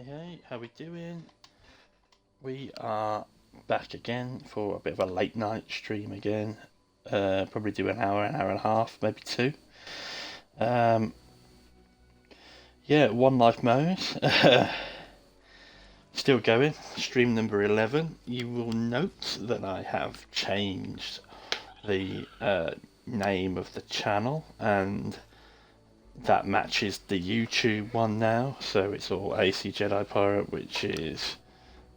Hey, how we doing? We are back again for a bit of a late night stream again. Probably do an hour and a half, maybe two. Um, yeah, One Life Moze. Still going. Stream number 11. You will note that I have changed the name of the channel, and that matches the YouTube one now. So it's all AC Jedi Pirate, which is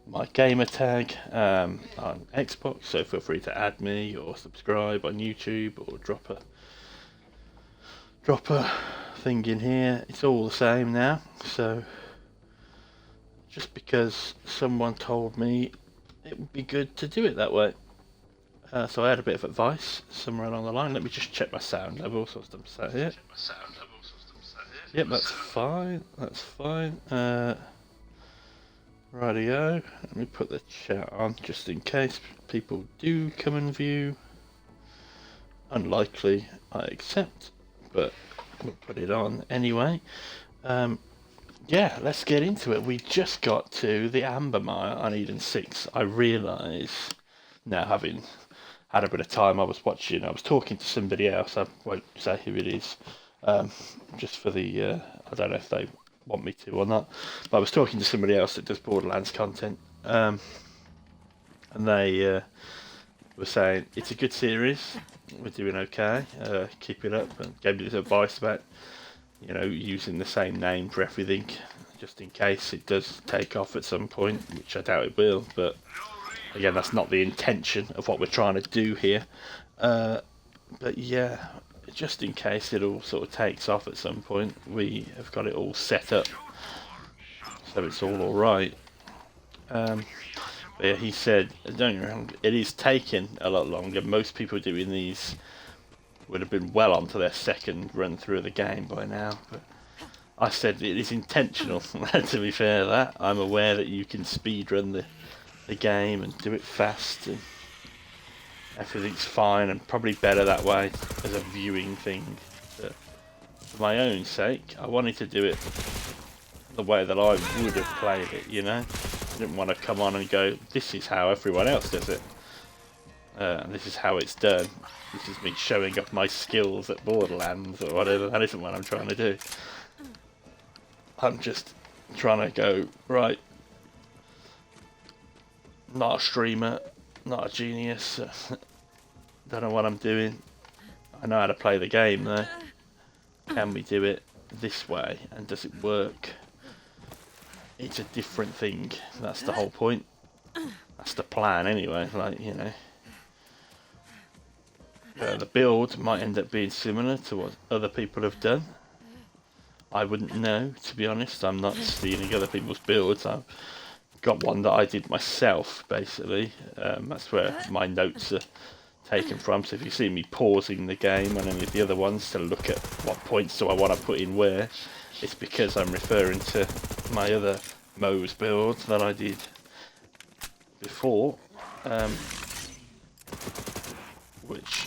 my gamer tag on Xbox, so feel free to add me or subscribe on YouTube or drop a thing in here. It's all the same now, so just because someone told me it would be good to do it that way. So I had a bit of advice somewhere along the line. Let me just check my sound levels or something set here. Yep, that's fine. That's fine. Rightio, let me put the chat on just in case people do come and view. Unlikely, I accept, but we'll put it on anyway. Yeah, let's get into it. We just got to the Amber Mile on Eden 6. I realise now, having had a bit of time, I was talking to somebody else, I won't say who it is, just for the, I don't know if they want me to or not, but I was talking to somebody else that does Borderlands content, and they were saying it's a good series, we're doing okay, keep it up, and gave me this advice about using the same name for everything just in case it does take off at some point, which I doubt it will, but again, that's not the intention of what we're trying to do here. But yeah, just in case it all sort of takes off at some point, we have got it all set up so it's all alright. But yeah, he said, don't get me wrong, it is taking a lot longer. Most people doing these would have been well onto their second run through of the game by now, but I said it is intentional. To be fair, that I'm aware that you can speedrun the game and do it fast, and everything's fine and probably better that way as a viewing thing. But for my own sake, I wanted to do it the way that I would have played it, I didn't want to come on and go, this is how everyone else does it. This is how it's done. This is me showing off my skills at Borderlands or whatever. That isn't what I'm trying to do. I'm just trying to go, right, not a streamer, not a genius, don't know what I'm doing. I know how to play the game though. Can we do it this way, and does it work? It's a different thing. That's the whole point. That's the plan anyway, the build might end up being similar to what other people have done. I wouldn't know, to be honest. I'm not stealing other people's builds. I've got one that I did myself, basically. That's where my notes are taken from. So if you see me pausing the game on any of the other ones to look at what points do I want to put in where, it's because I'm referring to my other Moze build that I did before, which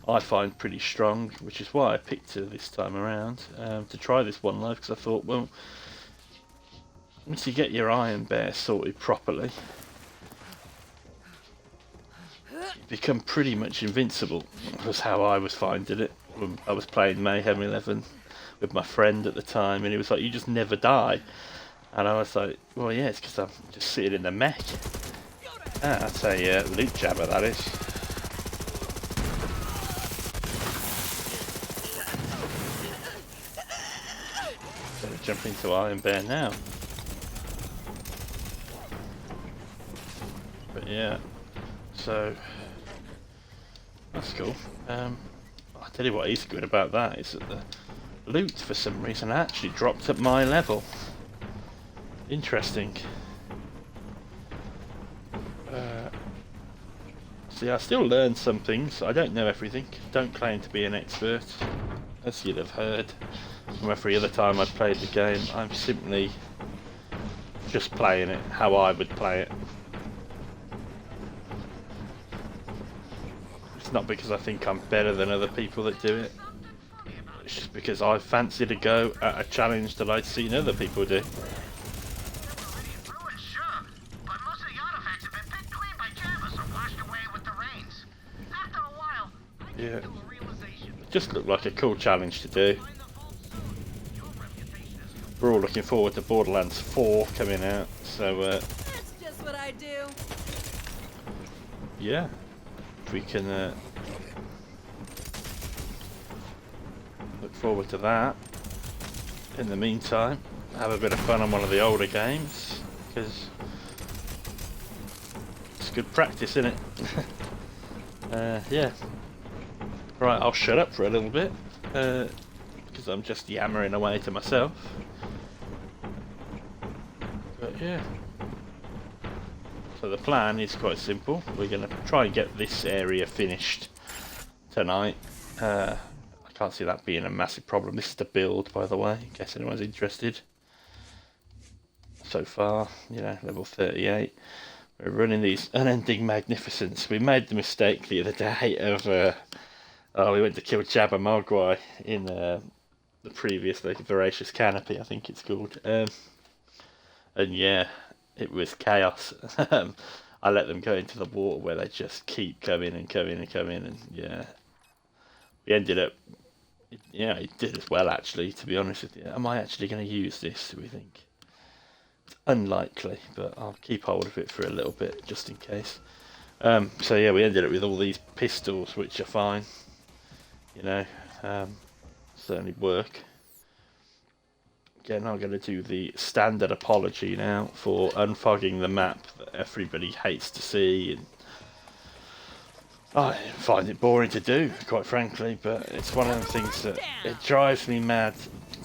I find pretty strong, which is why I picked her this time around, to try this One Life, because I thought, well, once you get your Iron Bear sorted properly, you become pretty much invincible, was how I was finding it when I was playing Mayhem 11 with my friend at the time, and he was like, you just never die. And I was like, well yeah, it's because I'm just sitting in the mech. Ah, that's a loot jabber, that is. Gonna jump into Iron Bear now. But yeah, so that's cool. I'll tell you what is good about that is that the loot for some reason actually dropped at my level. Interesting. See, I still learn some things. I don't know everything. Don't claim to be an expert, as you'd have heard from every other time I've played the game. I'm simply just playing it how I would play it. It's not because I think I'm better than other people that do it. It's just because I fancied a go at a challenge that I'd seen other people do. yeah. It just looked like a cool challenge to do. We're all looking forward to Borderlands 4 coming out, so That's just what I do. yeah, if we can look forward to that. In the meantime, have a bit of fun on one of the older games, because it's good practice, isn't it? Yeah. Right, I'll shut up for a little bit, because I'm just yammering away to myself. But yeah. So the plan is quite simple. We're going to try and get this area finished tonight. I can't see that being a massive problem. This is the build, by the way, in case anyone's interested. So far, you know, level 38. We're running these unending magnificence. We made the mistake the other day of, we went to kill Jabba Mogwai in the previous, like, Voracious Canopy, I think it's called. And yeah, it was chaos. I let them go into the water where they just keep coming and coming and coming, and yeah, we ended up. Yeah, it did as well, actually, to be honest with you. Am I actually going to use this, do we think? It's unlikely, but I'll keep hold of it for a little bit, just in case. So yeah, we ended up with all these pistols, which are fine. You know, certainly work. Again, I'm going to do the standard apology now for unfogging the map that everybody hates to see. And I find it boring to do, quite frankly, but it's one of the things that it drives me mad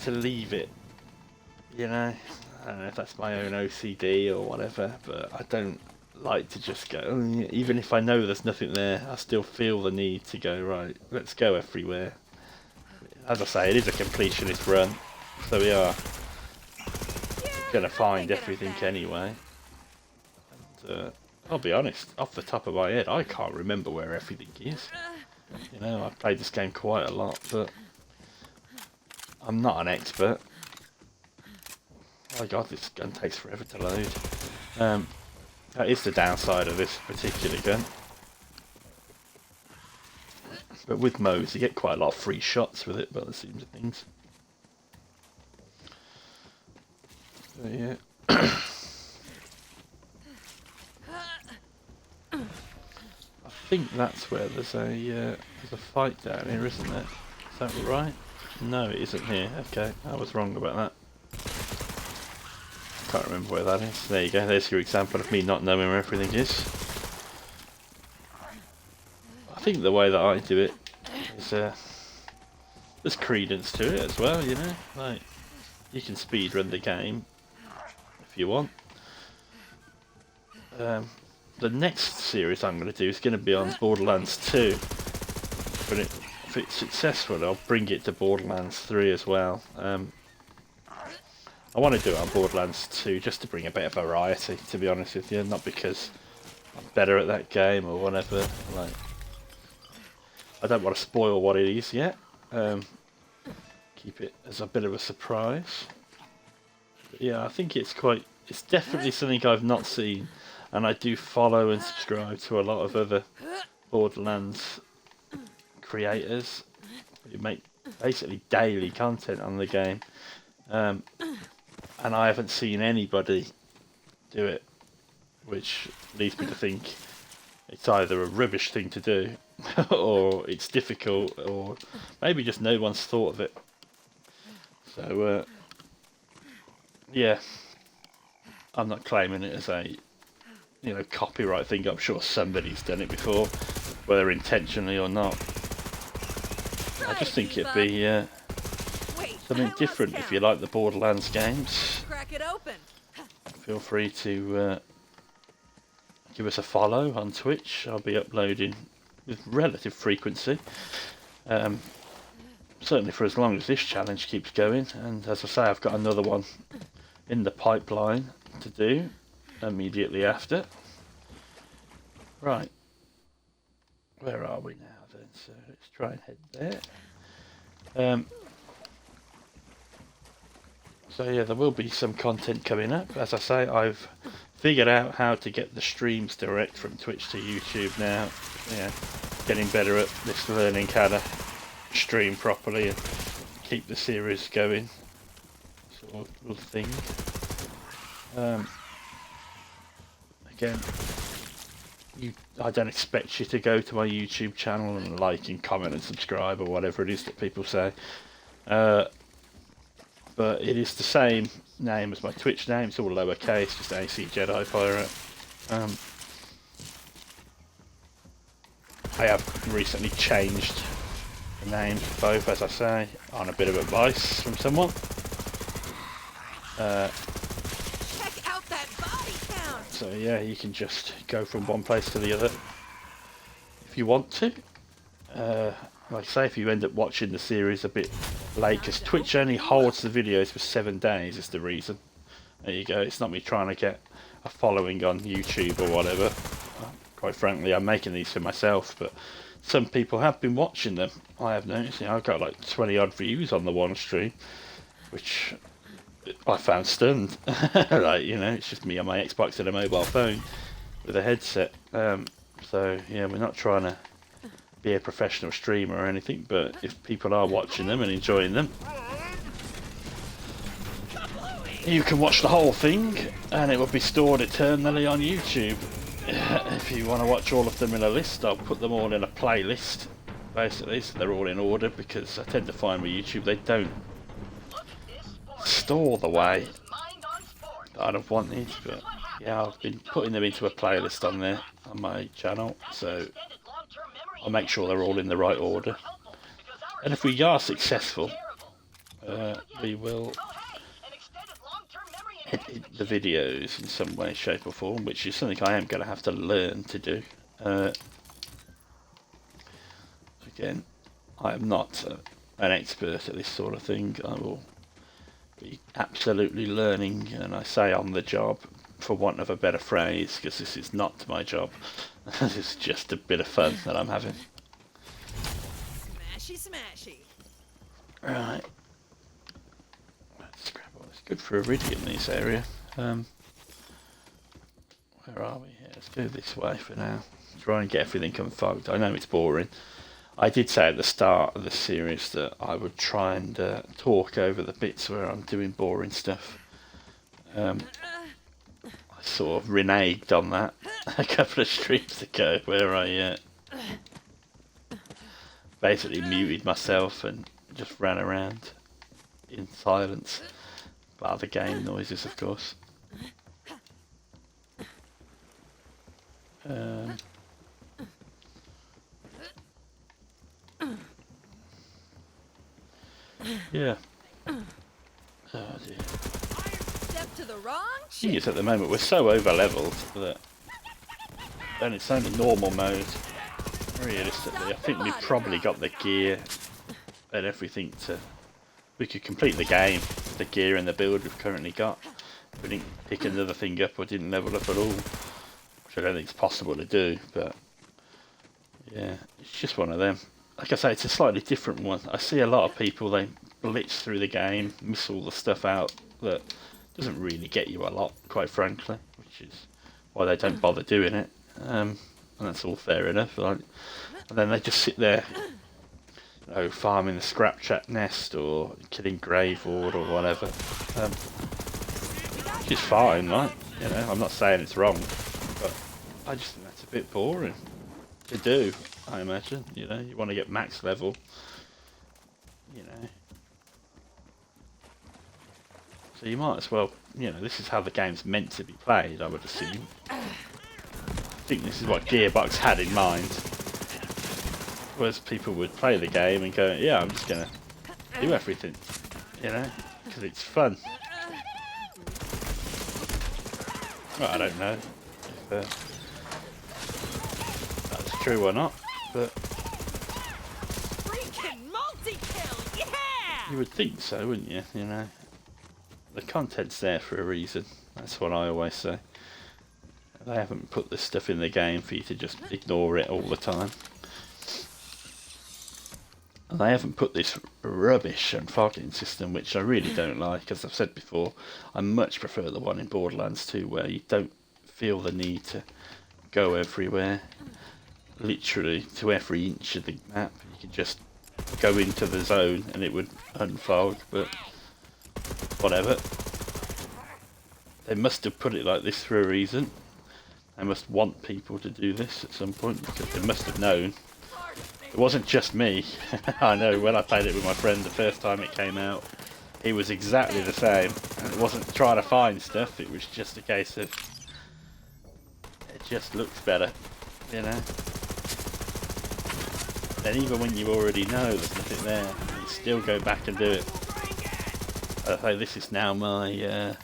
to leave it. You know, I don't know if that's my own OCD or whatever, but I don't like to just go, even if I know there's nothing there, I still feel the need to go, right, let's go everywhere. As I say, it is a completionist run, so we are going to find everything anyway. And, I'll be honest, off the top of my head, I can't remember where everything is. You know, I've played this game quite a lot, but I'm not an expert. Oh god, this gun takes forever to load. That is the downside of this particular gun. But with Moze, you get quite a lot of free shots with it, by the seams of things. So yeah. I think that's where there's a fight down here, isn't there? Is that right? No, it isn't here. Okay, I was wrong about that. Can't remember where that is. There you go. There's your example of me not knowing where everything is. I think the way that I do it is there's credence to it as well. You know, like you can speed run the game if you want. The next series I'm going to do is going to be on Borderlands 2. But if it's successful, I'll bring it to Borderlands 3 as well. I want to do it on Borderlands 2 just to bring a bit of variety, to be honest with you. Not because I'm better at that game or whatever. Like, I don't want to spoil what it is yet. Keep it as a bit of a surprise. But yeah, I think it's definitely something I've not seen. And I do follow and subscribe to a lot of other Borderlands creators who make basically daily content on the game. And I haven't seen anybody do it, which leads me to think it's either a rubbish thing to do, or it's difficult, or maybe just no one's thought of it. So, yeah, I'm not claiming it as a copyright thing. I'm sure somebody's done it before, whether intentionally or not. I just think it'd be something different. If you like the Borderlands games, Crack it open. feel free to give us a follow on Twitch. I'll be uploading with relative frequency, certainly for as long as this challenge keeps going. And as I say, I've got another one in the pipeline to do immediately after. Right, where are we now then? So let's try and head there. So yeah, there will be some content coming up. As I say, I've figured out how to get the streams direct from Twitch to YouTube now. Yeah, getting better at this, learning how to stream properly and keep the series going, sort of thing. Again, I don't expect you to go to my YouTube channel and like and comment and subscribe or whatever it is that people say. But it is the same name as my Twitch name. It's all lowercase, just AC Jedi Pirate. I have recently changed the names of both, as I say, on a bit of advice from someone. Check out that body count. So yeah, you can just go from one place to the other if you want to. Like I say, if you end up watching the series a bit late, because Twitch only holds the videos for 7 days is the reason. There you go, it's not me trying to get a following on YouTube or whatever. Quite frankly, I'm making these for myself, but some people have been watching them. I have noticed, I've got like 20 odd views on the one stream, which I found stunned. Like, it's just me on my Xbox and a mobile phone with a headset. So yeah, we're not trying to be a professional streamer or anything, but if people are watching them and enjoying them, you can watch the whole thing and it will be stored eternally on YouTube. If you want to watch all of them in a list, I'll put them all in a playlist basically, so they're all in order, because I tend to find with YouTube they don't store the way that I'd have wanted. But yeah, I've been putting them into a playlist on there on my channel, so I'll make sure they're all in the right order. And if we are successful, we will edit the videos in some way, shape or form, which is something I am going to have to learn to do. Again, I am not an expert at this sort of thing. I will be absolutely learning, and I say on the job, for want of a better phrase, because this is not my job. This is just a bit of fun that I'm having. Smashy, smashy. Right. Let's grab all this. Good for iridium, this area. Where are we here? Let's go this way for now. Try and get everything unfogged. I know it's boring. I did say at the start of the series that I would try and talk over the bits where I'm doing boring stuff. I sort of reneged on that a couple of streams ago, where I basically muted myself and just ran around in silence, bar the game noises, of course. Yeah. Oh dear. Step to the wrong Thing is, at the moment we're so over leveled that, and it's only normal mode. Realistically, I think we've probably got the gear and everything to. We could complete the game, the gear and the build we've currently got. We didn't pick another thing up or didn't level up at all, which I don't think is possible to do. But yeah, it's just one of them. Like I say, it's a slightly different one. I see a lot of people, they blitz through the game, miss all the stuff out that doesn't really get you a lot, quite frankly, which is why they don't bother doing it. And that's all fair enough. Like, and then they just sit there, farming the scrap chat nest or killing grave ward or whatever, which is fine, right? I'm not saying it's wrong, but I just think that's a bit boring to do. I imagine, you want to get max level, so you might as well, this is how the game's meant to be played, I would assume. I think this is what Gearbox had in mind, whereas people would play the game and go, yeah, I'm just going to do everything, because it's fun. Well, I don't know if that's true or not. But freaking multi-kill, yeah! You would think so, wouldn't you? The content's there for a reason. That's what I always say. They haven't put this stuff in the game for you to just ignore it all the time. And they haven't put this rubbish unfogging system, which I really don't like. As I've said before, I much prefer the one in Borderlands 2, where you don't feel the need to go everywhere, literally to every inch of the map. You could just go into the zone and it would unfold, but whatever. They must have put it like this for a reason. They must want people to do this at some point, because they must have known. It wasn't just me. I know when I played it with my friend the first time it came out, he was exactly the same. And it wasn't trying to find stuff, it was just a case of it just looks better, you know. And even when you already know there's nothing there, you still go back and do it. So this is now my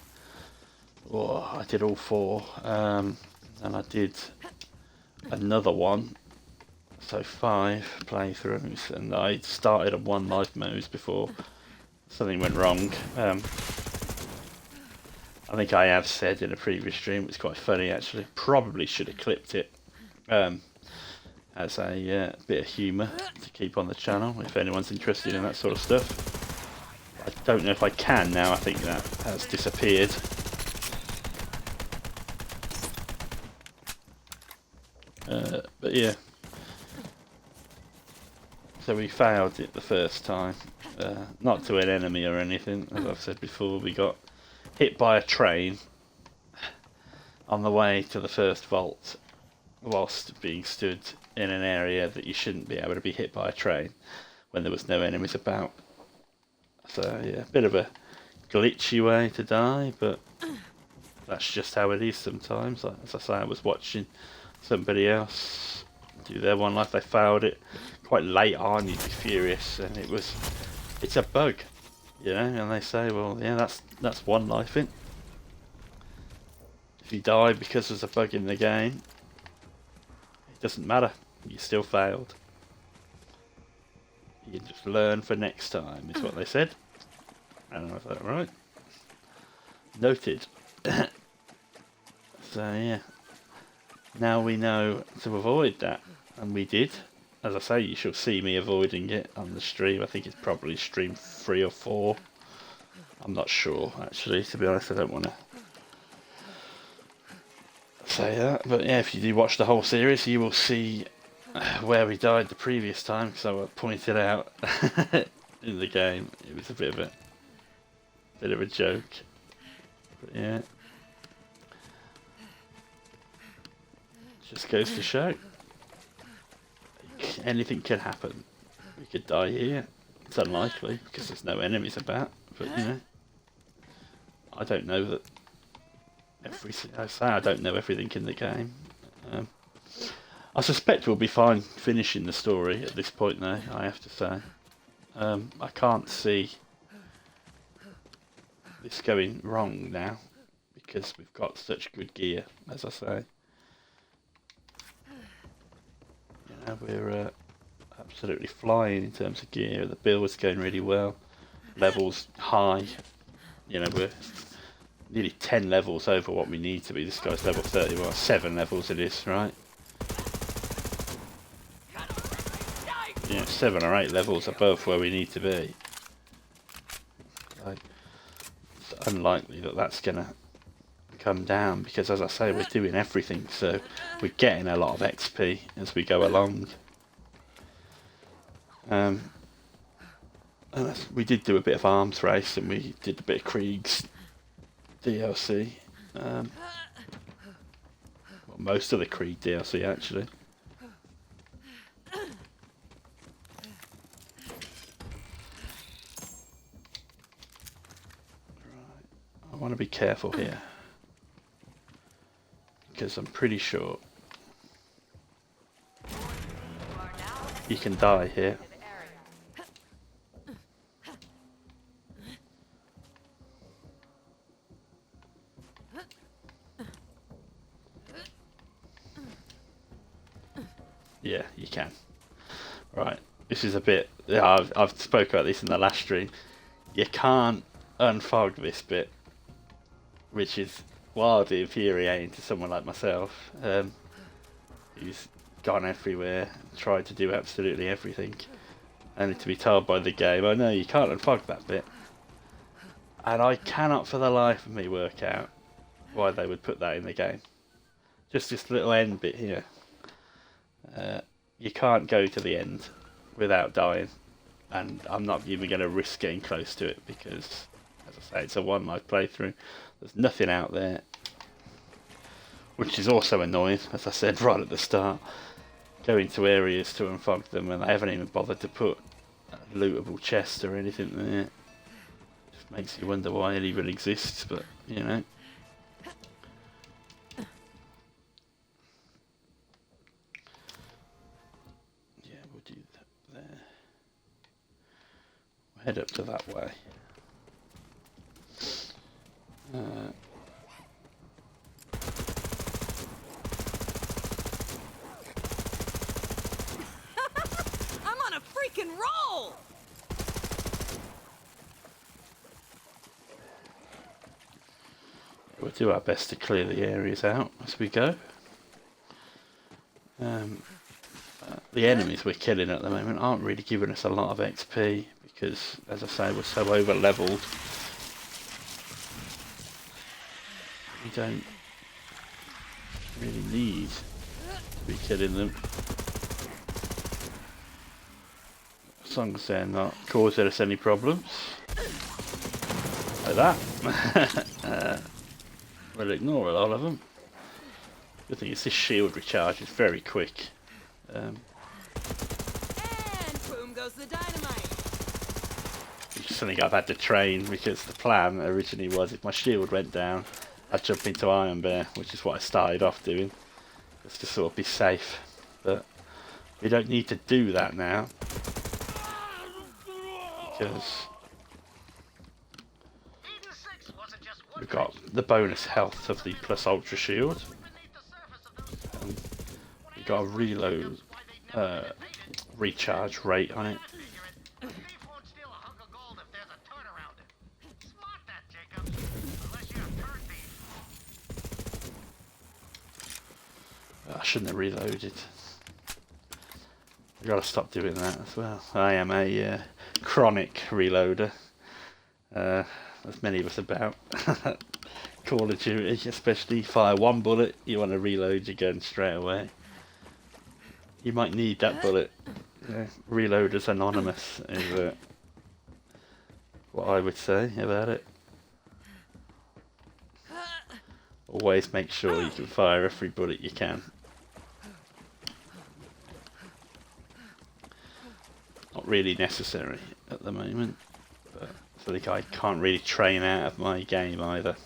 I did all 4, and I did another one, so 5 playthroughs, and I started on 1 life Moze before something went wrong. I think I have said in a previous stream, it's quite funny actually, probably should have clipped it as a bit of humour to keep on the channel if anyone's interested in that sort of stuff. I don't know if I can now, I think that has disappeared. But yeah, so we failed it the first time, not to an enemy or anything. As I've said before, we got hit by a train on the way to the first vault whilst being stood in an area that you shouldn't be able to be hit by a train when there was no enemies about. So yeah, a bit of a glitchy way to die, but that's just how it is sometimes. As I say, I was watching somebody else do their 1 life, they failed it quite late on, you'd be furious, and it's a bug, you know, and they say, well, yeah, that's 1 life in. If you die because there's a bug in the game, it doesn't matter, you still failed. You just learn for next time, is what they said. And I was like, right, noted. So yeah, now we know to avoid that, and we did. As I say, you shall see me avoiding it on the stream. I think it's probably stream 3 or 4. I'm not sure, actually, to be honest. I don't want to say that. But yeah, if you do watch the whole series, you will see where we died the previous time, because I pointed out in the game. It was a bit of a joke. But yeah. Just goes to show. Anything can happen. We could die here. It's unlikely because there's no enemies about. But you know, I don't know that I don't know everything in the game. I suspect we'll be fine finishing the story at this point, though. I have to say, I can't see this going wrong now because we've got such good gear, as I say. We're absolutely flying in terms of gear. The build's going really well. Levels high. You know, we're nearly 10 levels over what we need to be. This guy's level 30. Well, 7 levels it is, right? Yeah, 7 or 8 levels above where we need to be. Like, it's unlikely that that's gonna come down because, as I say, we're doing everything, so we're getting a lot of XP as we go along. And we did do a bit of arms race, and we did a bit of Krieg's DLC. Well, most of the Krieg DLC actually. Right, I want to be careful here, because I'm pretty sure you can die here. Yeah, you can. Right, this is a bit... Yeah, I've spoke about this in the last stream. You can't unfog this bit, which is wildly infuriating to someone like myself, who's gone everywhere, tried to do absolutely everything, only to be told by the game, oh no, you can't unfog that bit. And I cannot for the life of me work out why they would put that in the game. Just this little end bit here. You can't go to the end without dying, and I'm not even going to risk getting close to it because, as I say, it's a one life playthrough. There's nothing out there, which is also annoying, as I said right at the start. Go into areas to unfog them, and they haven't even bothered to put a lootable chest or anything there. Just makes you wonder why it even exists, but you know. Yeah, we'll do that there. We'll head up to that way. I'm on a freaking roll! We'll do our best to clear the areas out as we go. The enemies we're killing at the moment aren't really giving us a lot of XP because, as I say, we're so over leveled. We don't really need to be killing them. As long as they're not causing us any problems. Like that. We'll ignore a lot of them. The thing is, this shield recharge is very quick. And boom goes the dynamite. Which is something I've had to train because the plan originally was if my shield went down, I'd jump into Iron Bear, which is what I started off doing, just to sort of be safe. But we don't need to do that now because we've got the bonus health of the plus ultra shield. We've got a reload recharge rate on it. I shouldn't have reloaded. I've got to stop doing that as well. I am a chronic reloader. As many of us about. Call of Duty, especially fire one bullet, you want to reload your gun straight away. You might need that bullet. Yeah, Reloaders Anonymous is what I would say about it. Always make sure you can fire every bullet you can. Not really necessary at the moment, but I think I can't really train out of my game either.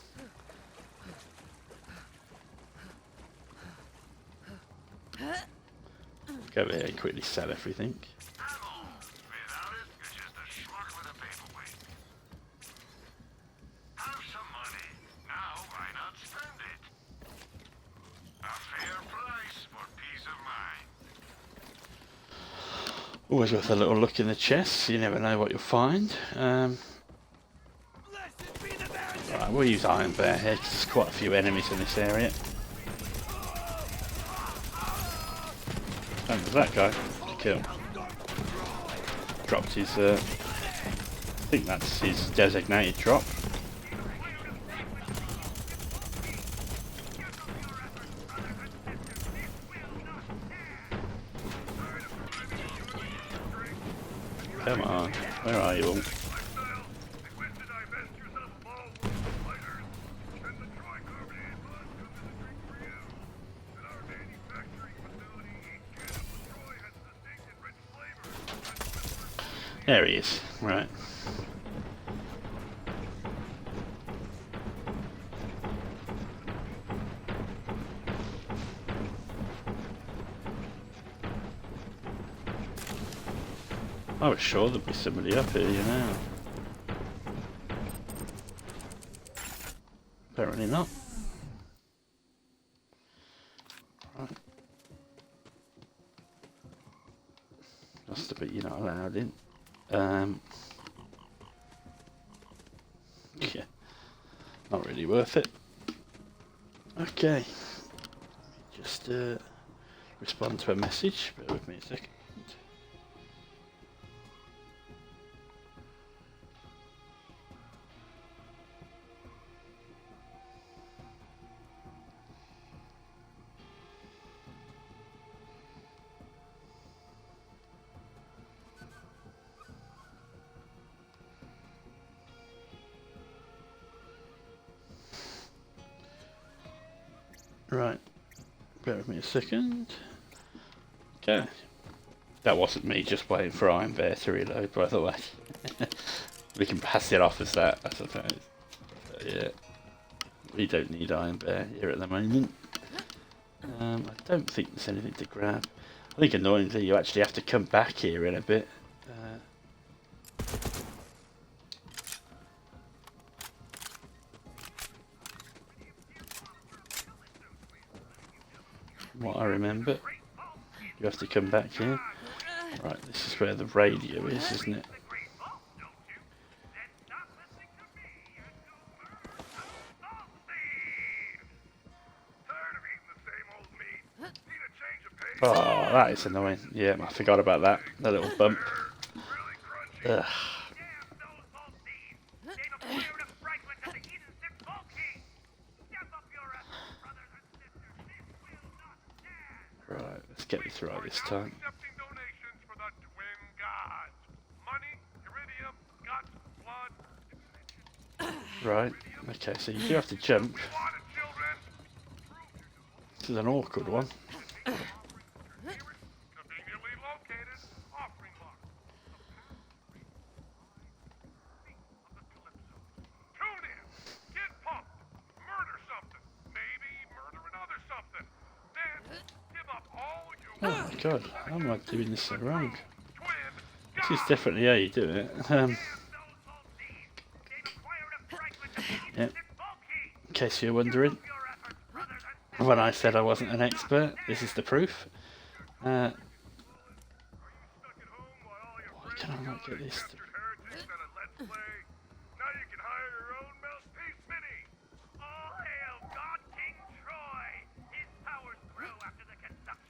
Go over here and quickly sell everything. Always worth a little look in the chests, you never know what you'll find. Right, we'll use Iron Bear here because there's quite a few enemies in this area. And there's that guy to kill. Dropped his, I think that's his designated drop. Come on, where are you all? There he is, right. I was sure there'd be somebody up here, you know. Apparently not. Right. That's the bit you're not allowed in. Yeah, not really worth it. Okay, just respond to a message. Bear with me a second. Right. Bear with me a second. Okay. That wasn't me just waiting for Iron Bear to reload, by the way. We can pass it off as that, I suppose. But yeah. We don't need Iron Bear here at the moment. I don't think there's anything to grab. I think annoyingly you actually have to come back here in a bit. From what I remember, you have to come back here. Right, this is where the radio is, isn't it? Oh, that is annoying. Yeah, I forgot about that. That little bump. Ugh. Right, let's get this right this time. Right, okay, so you do have to jump. This is an awkward one. Oh my god, how am I doing this so wrong? This is definitely how you do it. Yep. In case you're wondering, when I said I wasn't an expert, this is the proof. Why can I not get this?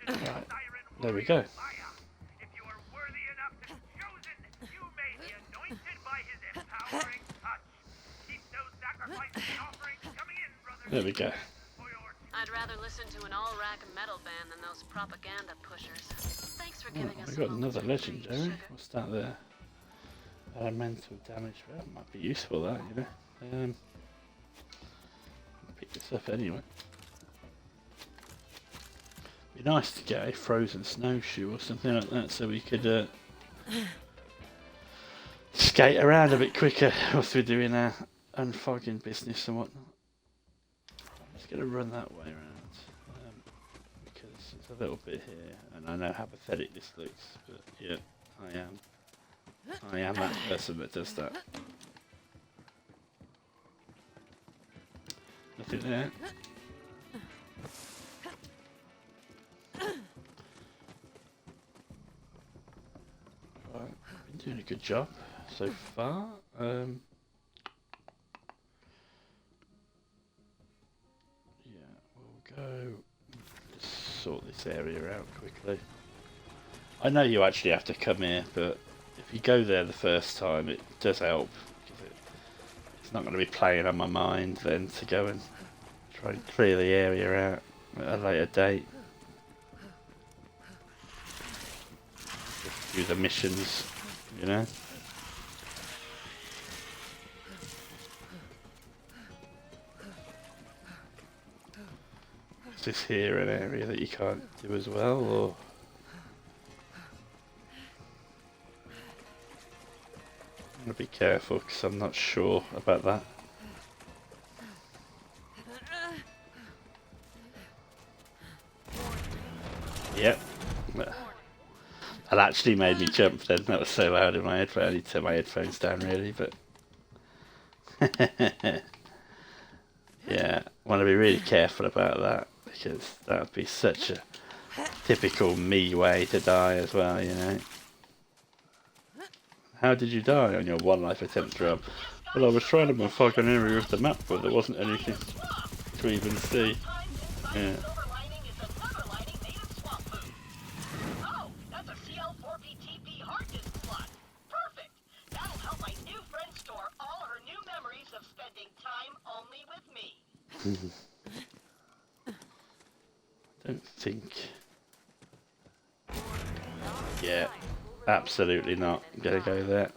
Right, there we go. There we go. I'd rather listen to an all-rack metal band than those propaganda pushers. Thanks for giving us we got another legendary. What's that there? Elemental damage. Well, that might be useful, that, you know. I'll pick this up anyway. Be nice to get a frozen snowshoe or something like that so we could skate around a bit quicker whilst we're doing our unfogging business and whatnot. I'm just going to run that way around because it's a little bit here and I know how pathetic this looks, but yeah, I am that person that does that. Nothing there. Right, been doing a good job so far. Yeah, we'll go just sort this area out quickly. I know you actually have to come here, but if you go there the first time, it does help because it's not going to be playing on my mind then to go and try and clear the area out at a later date. Just do the missions, you know. Is this here an area that you can't do as well, or? I'm going to be careful because I'm not sure about that. Yep. That actually made me jump then. That was so loud in my headphones. I need to turn my headphones down really, but... yeah, I want to be really careful about that because that would be such a typical me way to die as well, you know. How did you die on your one life attempt, Rob? Well, I was trying to unfog an area of the map, but there wasn't anything to even see. Yeah. Don't think. Yeah, absolutely not. I'm gonna go there.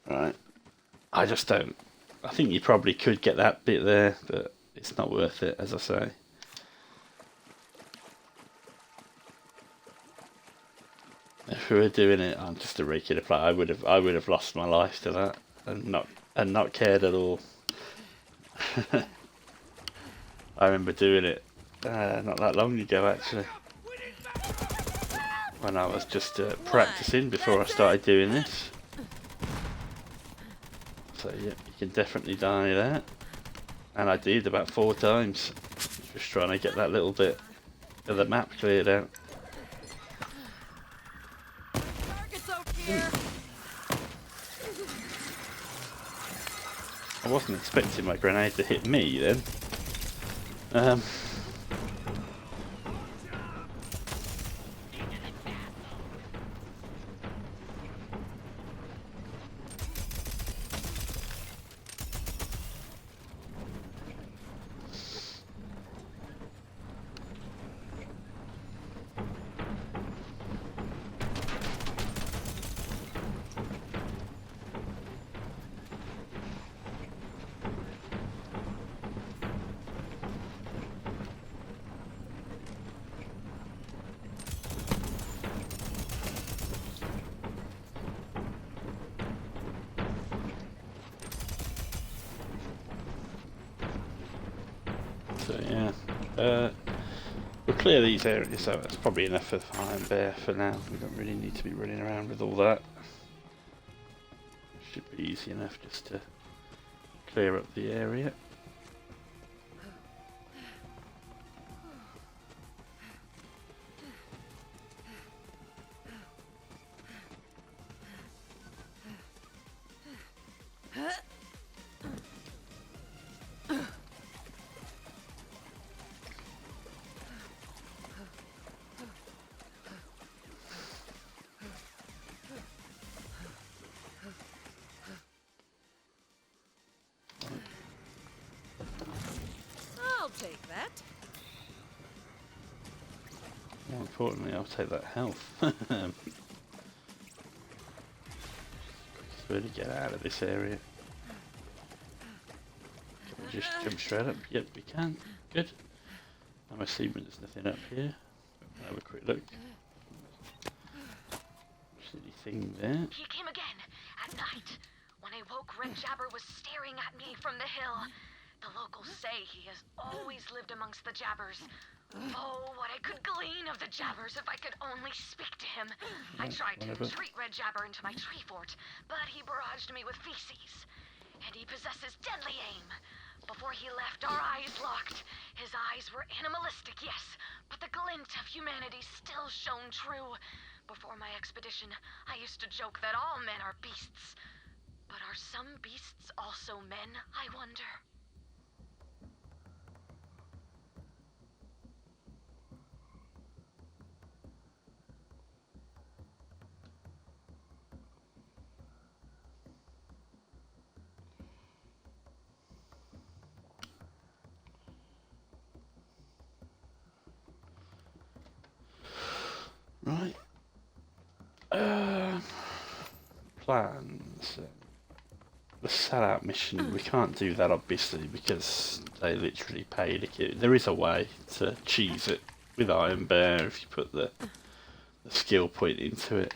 Right. I just don't. I think you probably could get that bit there, but it's not worth it, as I say. who are doing it. I'm just a regular player. I would have lost my life to that and not cared at all. I remember doing it not that long ago actually, when I was just practicing before I started doing this. So yeah, you can definitely die there, and I did about 4 times, just trying to get that little bit of the map cleared out. Target's over here. I wasn't expecting my grenade to hit me then. So yeah, we'll clear these areas, so that's probably enough of Iron Bear for now. We don't really need to be running around with all that. Should be easy enough just to clear up the area. I'll take that. More importantly, I'll take that health. Quickest way to get out of this area. Can we just jump straight up? Yep, we can. Good. I'm assuming there's nothing up here. Have a quick look. See anything there? He came again, at night. When I woke, Red Jabber was staring at me from the hill. The locals say he has always lived amongst the Jabbers. Oh, what I could glean of the Jabbers if I could only speak to him. I tried to retreat Red Jabber into my tree fort, but he barraged me with feces. And he possesses deadly aim. Before he left, our eyes locked. His eyes were animalistic, yes, but the glint of humanity still shone true. Before my expedition, I used to joke that all men are beasts. But are some beasts also men, I wonder? Right. Plans. The sellout mission, we can't do that obviously because they literally pay to get. There is a way to cheese it with Iron Bear if you put the skill point into it.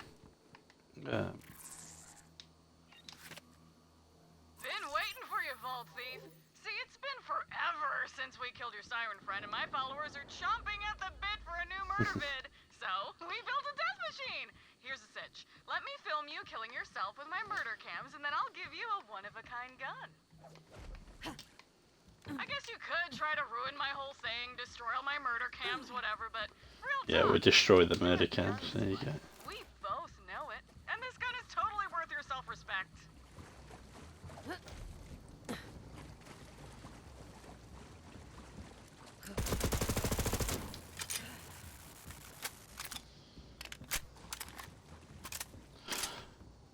Been waiting for you, Vault Thief. See, it's been forever since we killed your siren friend, and my followers are chomping at the bit for a new murder vid. So, we built a death machine. Here's a sitch. Let me film you killing yourself with my murder cams, and then I'll give you a one-of-a-kind gun. I guess you could try to ruin my whole thing, destroy all my murder cams, whatever, but real talk. Yeah, we'll destroy the murder camps. There you go. We both know it, and this gun is totally worth your self-respect.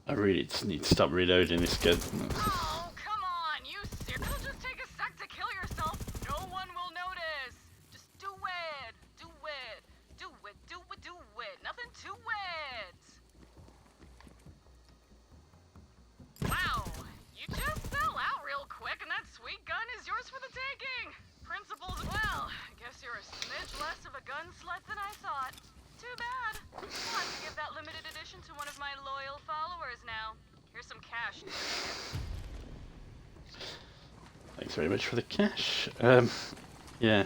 I really just need to stop reloading this gun. Oh, come on, you serious? It'll just take a sec to kill yourself. No one will notice. Just do it. Do it. Do it. Do it. Do it. Nothing to it. Wow, you just fell out real quick, and that sweet gun is yours for the taking. Principles, well, I guess you're a smidge less of a gun slut than I thought. Too bad. I'll have to give that limited edition to one of my loyal followers now. Here's some cash. Thanks very much for the cash. Yeah.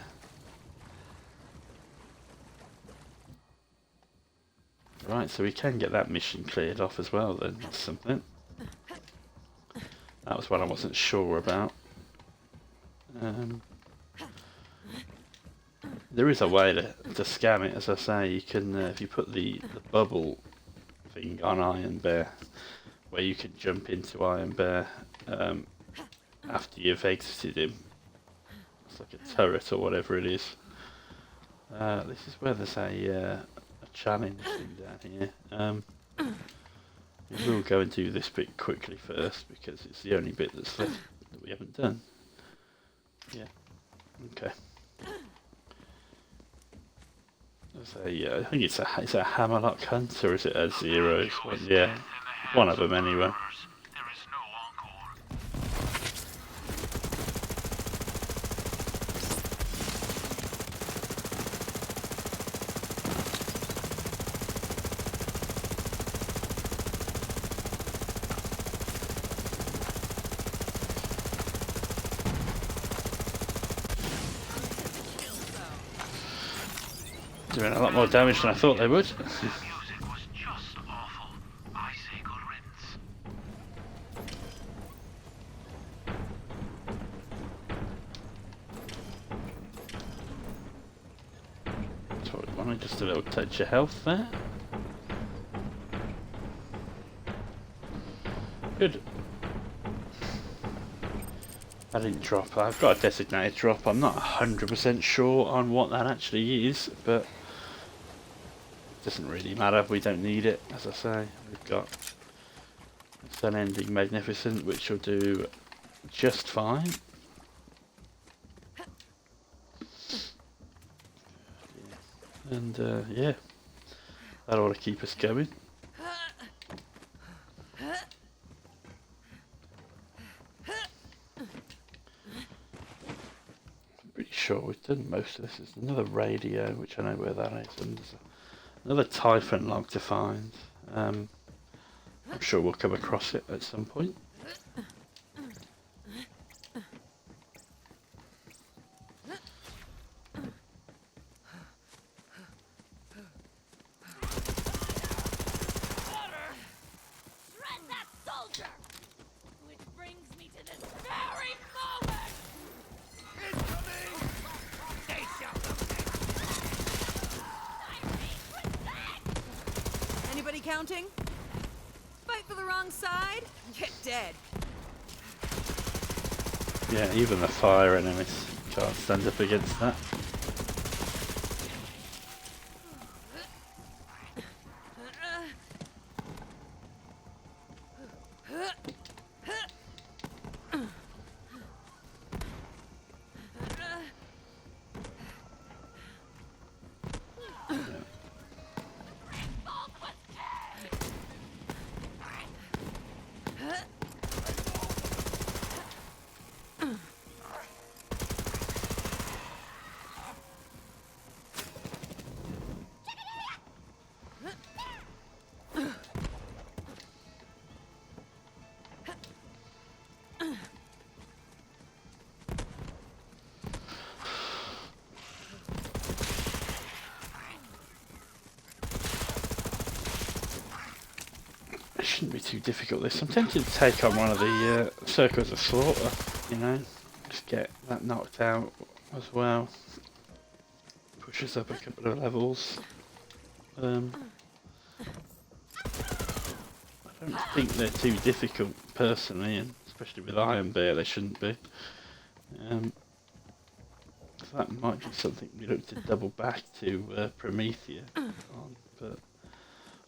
Right, so we can get that mission cleared off as well then. That's something. That was what I wasn't sure about. There is a way to scam it, as I say. You can, if you put the bubble thing on Iron Bear, where you can jump into Iron Bear after you've exited him. It's like a turret or whatever it is. This is where there's a challenge thing down here. We'll go and do this bit quickly first because it's the only bit that's left that we haven't done. Yeah. Okay. I think it's a hammerlock hunt, or is it a zeros one? Yeah, one of them anyway. Doing a lot more damage than I thought they would. The music was just awful. I say good riddance. So I want just a little touch of health there. Good. I didn't drop. I've got a designated drop. I'm not 100% sure on what that actually is, but it doesn't really matter. We don't need it, as I say. We've got Sun-Ending Magnificent, which will do just fine. And yeah, that ought to keep us going. Pretty sure we've done most of this. There's another radio, which I know where that is, and there's another Typhon log to find. I'm sure we'll come across it at some point. Shred that soldier! Which brings me to this very moment! Anybody counting? Fight for the wrong side? Get dead. Yeah, even the fire enemies can't stand up against that. It shouldn't be too difficult this. I'm tempted to take on one of the Circles of Slaughter, you know, just get that knocked out as well. Push us up a couple of levels. I don't think they're too difficult personally, and especially with Iron Bear they shouldn't be. So that might be something we look to double back to Promethea on, but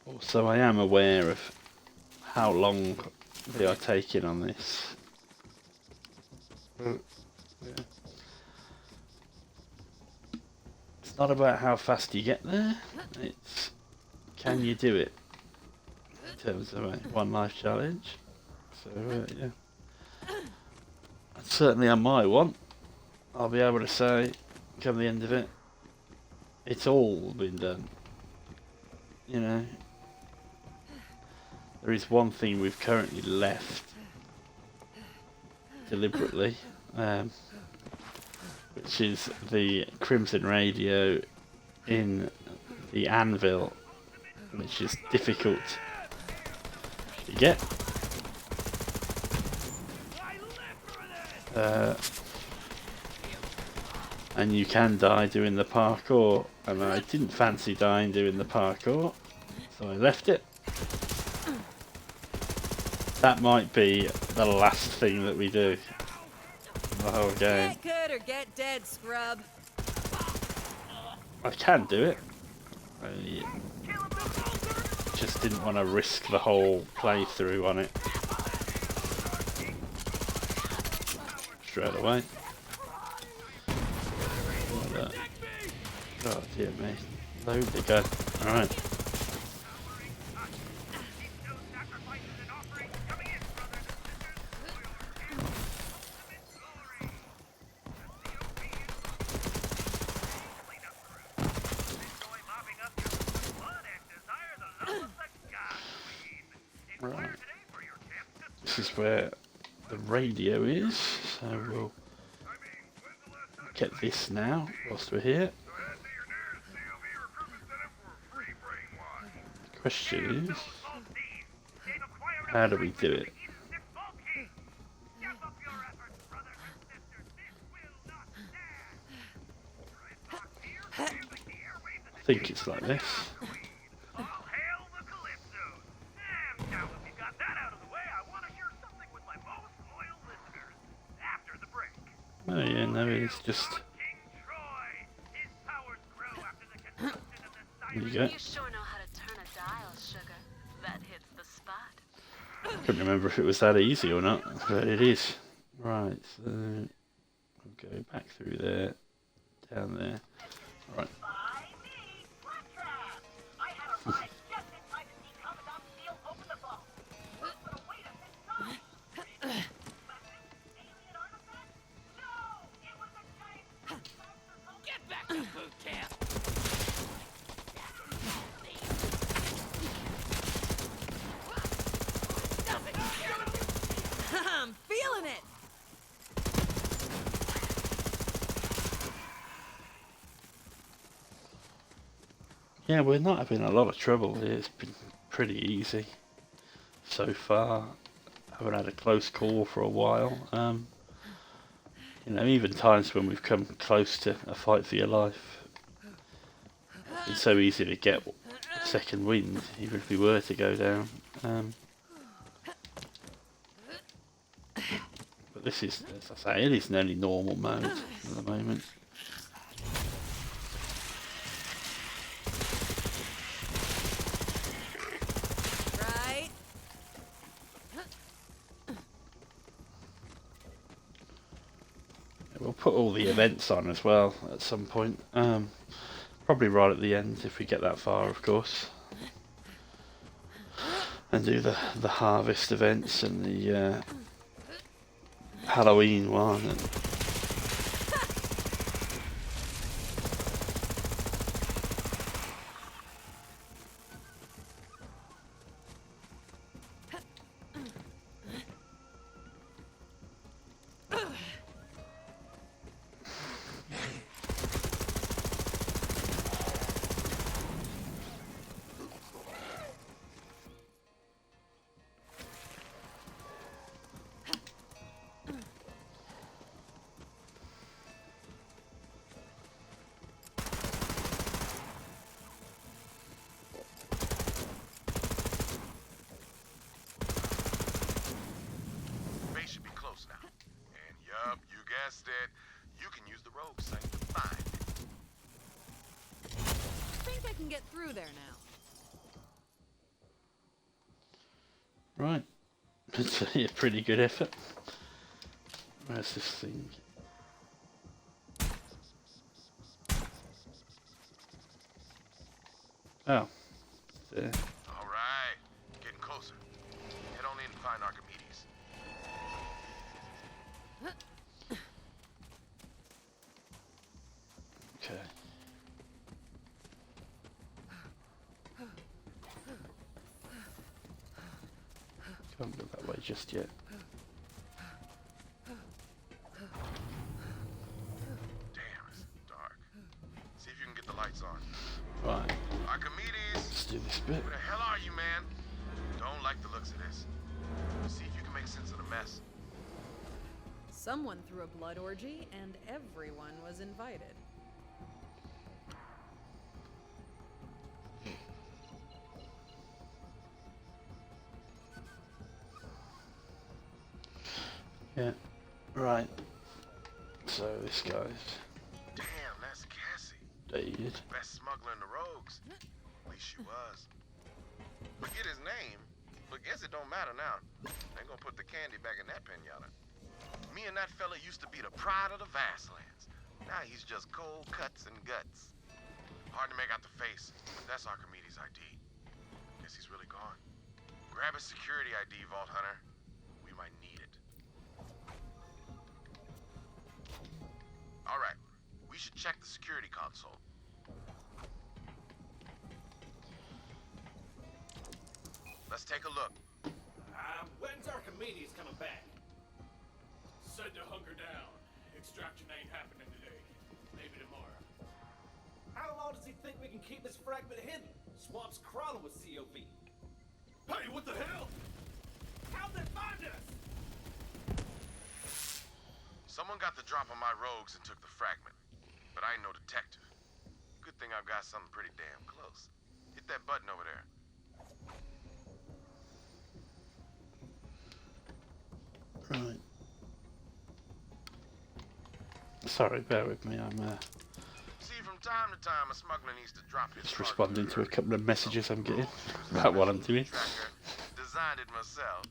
also I am aware of how long they are taking on this. Yeah. It's not about how fast you get there, it's can you do it in terms of a one life challenge. So yeah, that's certainly on my one. I'll be able to say come the end of it, it's all been done. you know, there is one thing we've currently left deliberately, which is the Crimson radio in the anvil, which is difficult to get. And you can die doing the parkour, and I didn't fancy dying doing the parkour, so I left it. That might be the last thing that we do in the whole game. Get good or get dead, scrub. I can do it. I just didn't want to risk the whole playthrough on it straight away. Oh dear me. Load the gun. Alright. Right. This is where the radio is, so we'll get this now whilst we're here. The question is, how do we do it? I think it's like this. Oh yeah, no, it's just... There you go. You sure know how to turn a dial, sugar. That hits the spot. Couldn't remember if it was that easy or not, but it is. Right, so we'll go back through there, down there. Right. Get back to boot camp! I'm feeling it. Yeah, we're not having a lot of trouble here. It's been pretty easy so far. Haven't had a close call for a while. You know, even times when we've come close to a fight for your life, it's so easy to get a second wind, even if we were to go down. But this is, as I say, it is only normal mode at the moment. Right. We'll put all the events on as well at some point. Probably right at the end if we get that far, of course. And do the harvest events and the Halloween one. And Base should be close now. And yup, you guessed it. You can use the rogue site to find it. I think I can get through there now. right, it's a pretty good effort. Where's this thing? Oh, there. All right, getting closer. Head on in and find Archimedes. Okay. Can't go that way just yet. Damn, it's dark. See if you can get the lights on. Right, Archimedes! let's do this bit. Where the hell are you, man? Don't like the looks of this. See if you can make sense of the mess. Someone threw a blood orgy, and everyone was invited. Yeah, right. So this guy's Damn, that's Cassie. dated. Best smuggler in the rogues. At least she was. Forget his name, but guess it don't matter now. Ain't gonna put the candy back in that pinata. Me and that fella used to be the pride of the Vastlands. Now he's just cold cuts and guts. Hard to make out the face, but that's Archimedes' ID. Guess he's really gone. Grab his security ID, Vault Hunter. We might need it. All right, we should check the security console. Let's take a look. When's Archimedes coming back? Said to hunker down. Extraction ain't happening today. Maybe tomorrow. How long does he think we can keep this fragment hidden? Swamp's crawling with COV. Hey, what the hell? How'd they find us? Someone got the drop on my rogues and took the fragment. But I ain't no detective. Good thing I've got something pretty damn close. Hit that button over there. Right. Sorry, bear with me. I'm See, from time to time, a smuggler needs to drop his just cargo responding to a early. couple of messages I'm getting Rogues use about what a I'm doing. tracker. Designed it myself.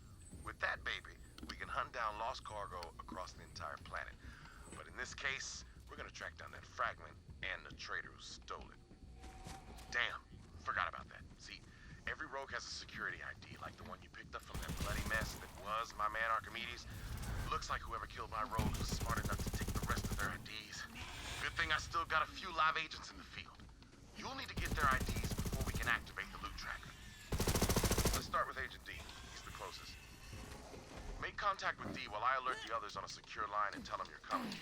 With that baby, we can hunt down lost cargo across the entire planet. But in this case, we're gonna track down that fragment and the trader who stole it. Damn, forgot about that. See, every rogue has a security ID, like the one you picked up from that bloody mess that was my man Archimedes. Looks like whoever killed my rogues was smart enough to take the rest of their IDs. Good thing I still got a few live agents in the field. You'll need to get their IDs before we can activate the loot tracker. Let's start with Agent D. He's the closest. Make contact with D while I alert the others on a secure line and tell them you're coming.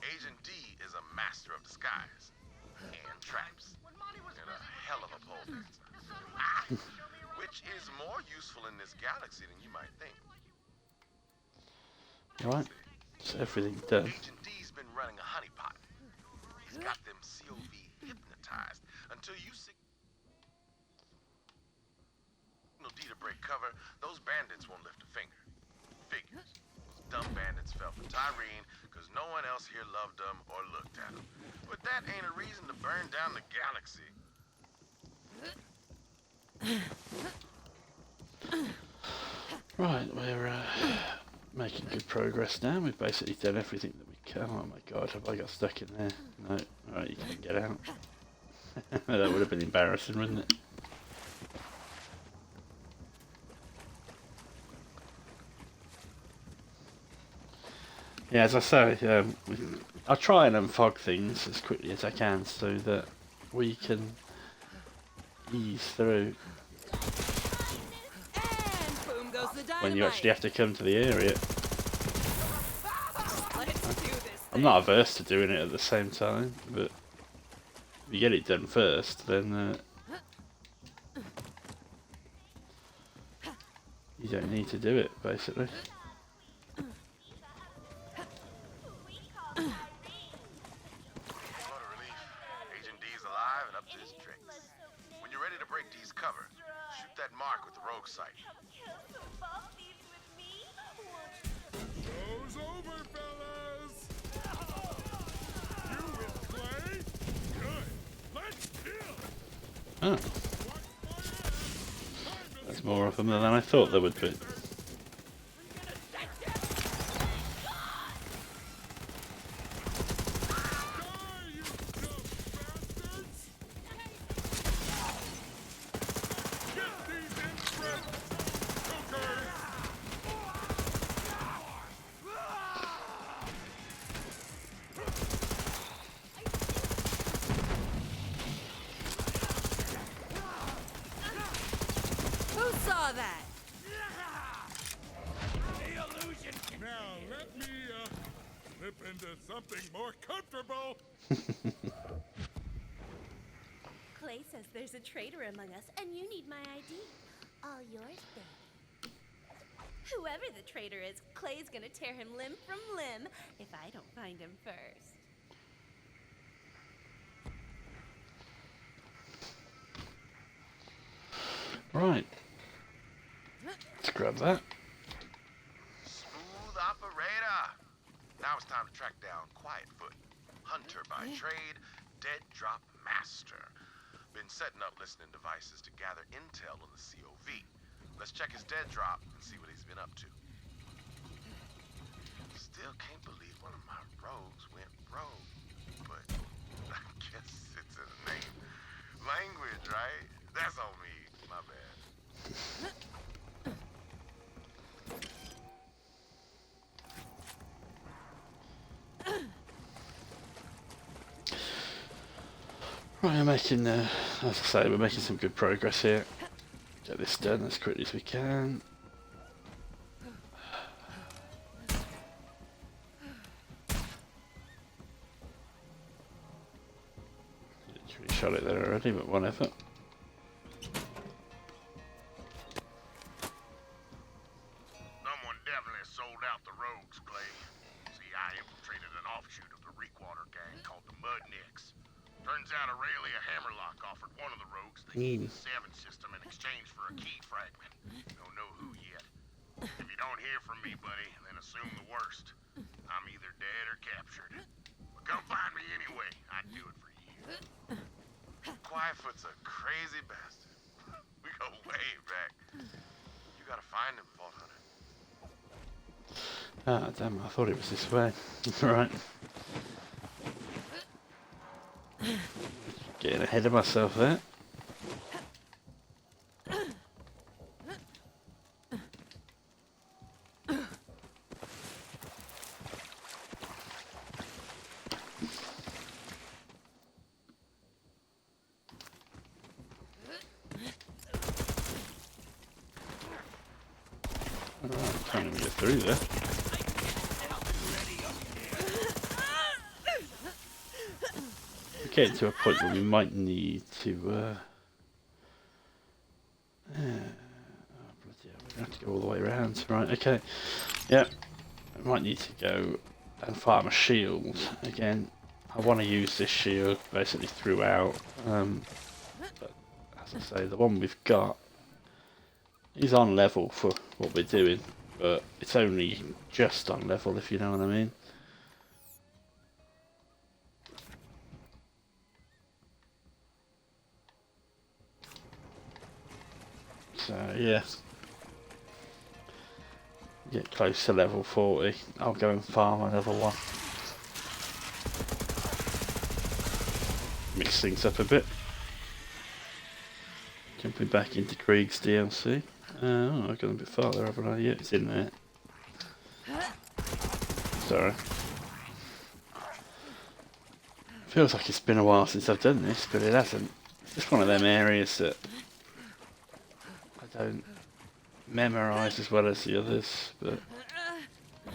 Agent D is a master of disguise and traps, and a hell of a pole dancer. Which is more useful in this galaxy than you might think. Right, so everything done. Agent D's been running a honeypot. He's got them COV hypnotized until you signal D to break cover. Those bandits won't lift a finger. Figures. Those dumb bandits fell for Tyrene because no one else here loved them or looked at them. But that ain't a reason to burn down the galaxy. Right, we're making good progress now. We've basically done everything that we can. Oh my god, have I got stuck in there? No. Alright, you can't get out. That would have been embarrassing, wouldn't it? Yeah, as I say, I'll try and unfog things as quickly as I can so that we can ease through And boom goes the dynamite. when you actually have to come to the area. Let's do this I'm not averse to doing it at the same time, but if you get it done first, then you don't need to do it, basically. What a relief. Agent D's alive and up to his tricks. When you're ready to break D's cover, shoot that mark with the rogue sight. Show's over, fellas! You will play? Good. Let's kill! Oh, there's more of them than I thought there would be. Die, you dumb bastards! Get these inbred hookers! into something more comfortable. Clay says there's a traitor among us, and you need my ID. All yours, babe. Whoever the traitor is, Clay's gonna tear him limb from limb if I don't find him first. Right. Let's grab that. Smooth operator. Now it's time to track down Quietfoot, hunter by trade, dead drop master. Been setting up listening devices to gather intel on the COV. Let's check his dead drop and see what he's been up to. Still can't believe one of my rogues went rogue, but I guess it's a name. Language, right? That's on me. My bad. Right, we're making, as I say, we're making some good progress here. Get this done as quickly as we can. Literally shot it there already, but whatever. Someone definitely sold out the rogues, Clay. See, I infiltrated an offshoot of the Reekwater gang called the Mudnicks. Turns out Aurelia Hammerlock offered one of the rogues the E7 system in exchange for a key fragment. Don't know who yet. If you don't hear from me, buddy, then assume the worst. I'm either dead or captured. But come find me anyway. I'd do it for you. Quietfoot's a crazy bastard. We go way back. You gotta find him, Vault Hunter. Ah, damn, I thought it was this way. Right. Getting ahead of myself there. Alright, can't even get through there. Getting to a point where we might need to oh, bloody hell, we're gonna have to go all the way around. Right, okay. Yeah. I might need to go and farm a shield again. I want to use this shield basically throughout. But as I say, the one we've got is on level for what we're doing, but it's only just on level, if you know what I mean. So yeah, get close to level 40, I'll go and farm another one. Mix things up a bit. Jumping back into Krieg's DLC. Oh, I've gone a bit farther, haven't I? Yeah, it's in there. Sorry. Feels like it's been a while since I've done this, but it hasn't. It's just one of them areas that I don't memorise as well as the others, but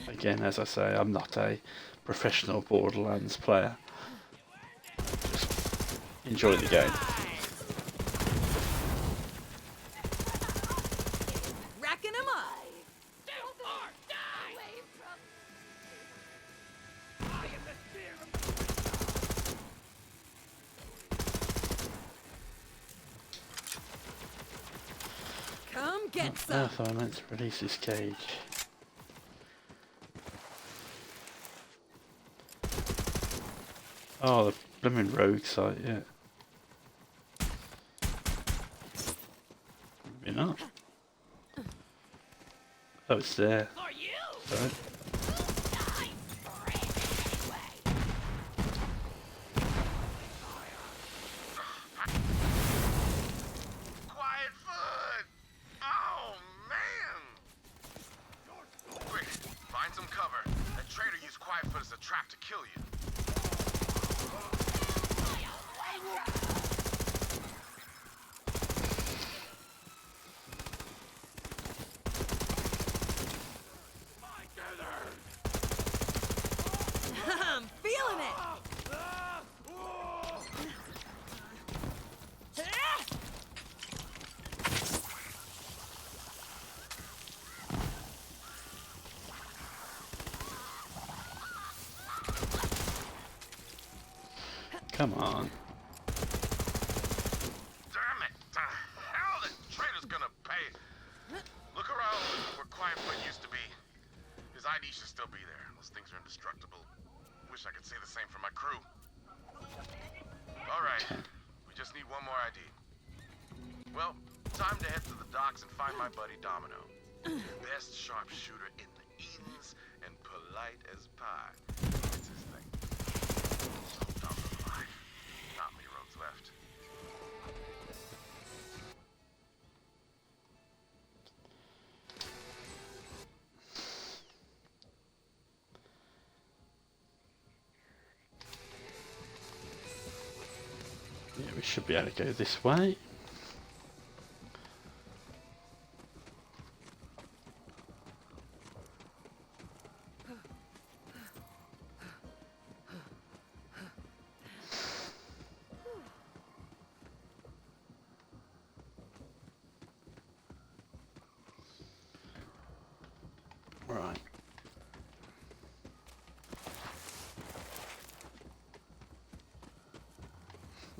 again, as I say, I'm not a professional Borderlands player. Just enjoy the game. Racking 'em up. Come get some. Earth I meant to release this cage. Oh, the blooming rogue site, yeah. Maybe not. Oh, it's there. Sorry. Quietfoot! Oh, man! Quick, find some cover. That traitor used Quietfoot as a trap to kill you. Come on. Damn it! How the trader's gonna pay? Look around where Quiet Foot used to be. His ID should still be there. Those things are indestructible. Wish I could say the same for my crew. Alright, we just need one more ID. Well, time to head to the docks and find my buddy Domino. Best sharpshooter in the Edens and polite as pie. It's his thing. So Domino's alive. Not many roads left. Yeah, we should be able to go this way. Right.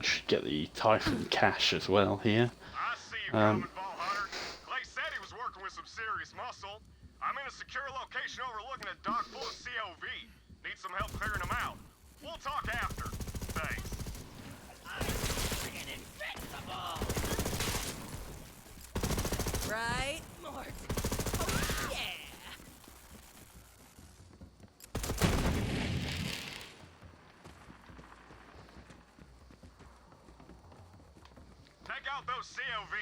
Should get the Typhon cache as well here. I see you coming, Vault Hunter. Clay said he was working with some serious muscle. I'm in a secure location overlooking a dock full of COV. Need some help clearing them out. We'll talk after. Thanks. Right? Mort. Oh, yeah. Take out those COV.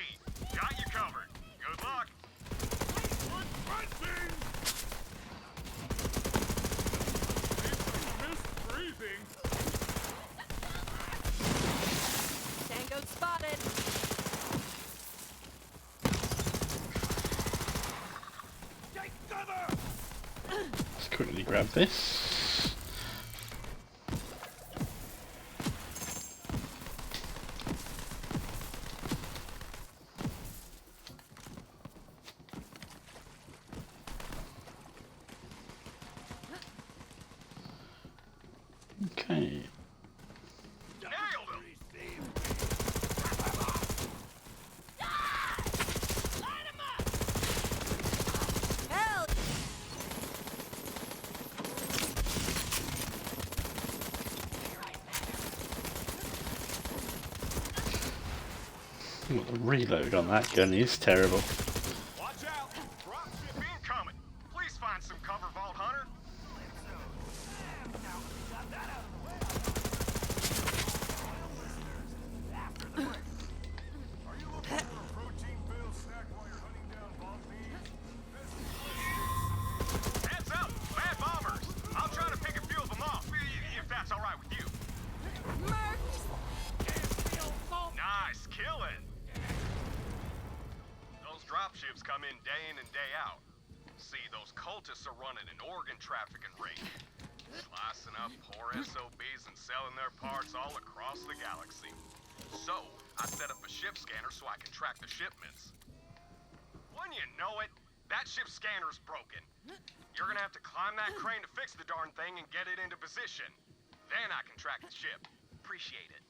Got you covered. Good luck. Crunching! Missed breathing. Tango spotted. Take cover! Let's quickly grab this. Okay. Nailed him. Hell! Well, the reload on that gun is terrible. Watch out. Dropship incoming. Please find some cover, Vault Hunter. Heads up! Bad bombers! I'll try to pick a few of them off, if that's alright with you. Nice killing! Those dropships come in and day out. See, those cultists are running an organ trafficking ring. Slicing up poor SOBs and selling their parts all across the galaxy. So, I set up a ship scanner so I can track the shipments. When you know it, that ship scanner's broken. You're gonna have to climb that crane to fix the darn thing and get it into position. Then I can track the ship. Appreciate it.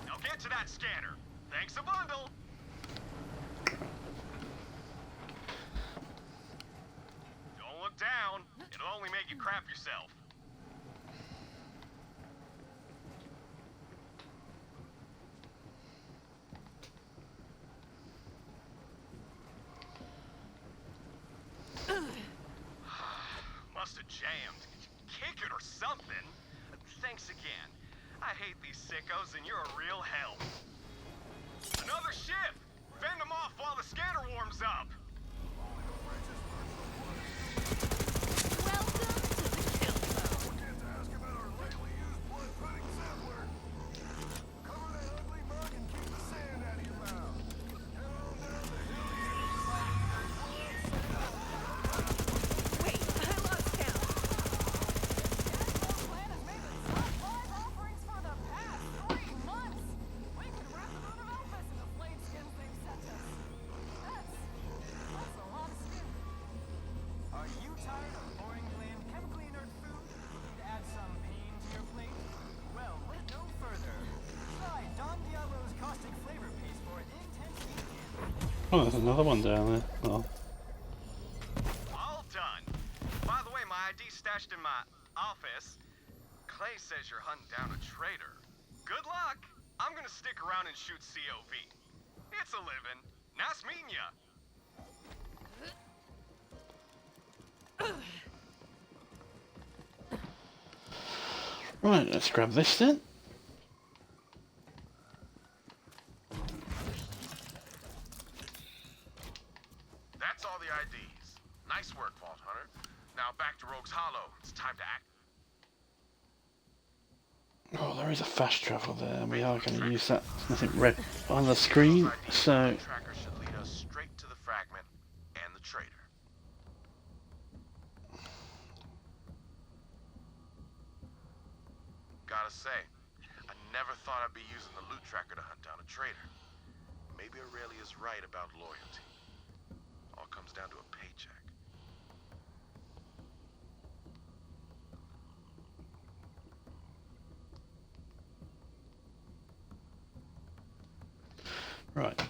Now get to that scanner. Thanks a bundle. Don't look down. It'll only make you crap yourself. Must have jammed. Kick it or something. Thanks again. I hate these sickos and you're a real help. Another ship! Fend them off while the scanner warms up! Welcome to the kill zone. Wait, I lost count. For the past 3 months. We could rip them out of Elvis and the Flameskins Oh, there's another one down there. Oh. All done. By the way, my ID's stashed in my office. Clay says you're hunting down a traitor. Good luck. I'm gonna stick around and shoot COV. It's a living. Nice meeting ya. Right, let's grab this then. That's all the IDs. Nice work, Vault Hunter. Now back to Rogue's Hollow. It's time to act. Oh, there is a fast travel there, and we are going to use that. There's nothing red on the screen, so... The tracker should lead us straight to the fragment and the traitor. Gotta say, I never thought I'd be using the loot tracker to hunt down a traitor. Maybe Aurelia's right about loyalty. All comes down to a paycheck. Right.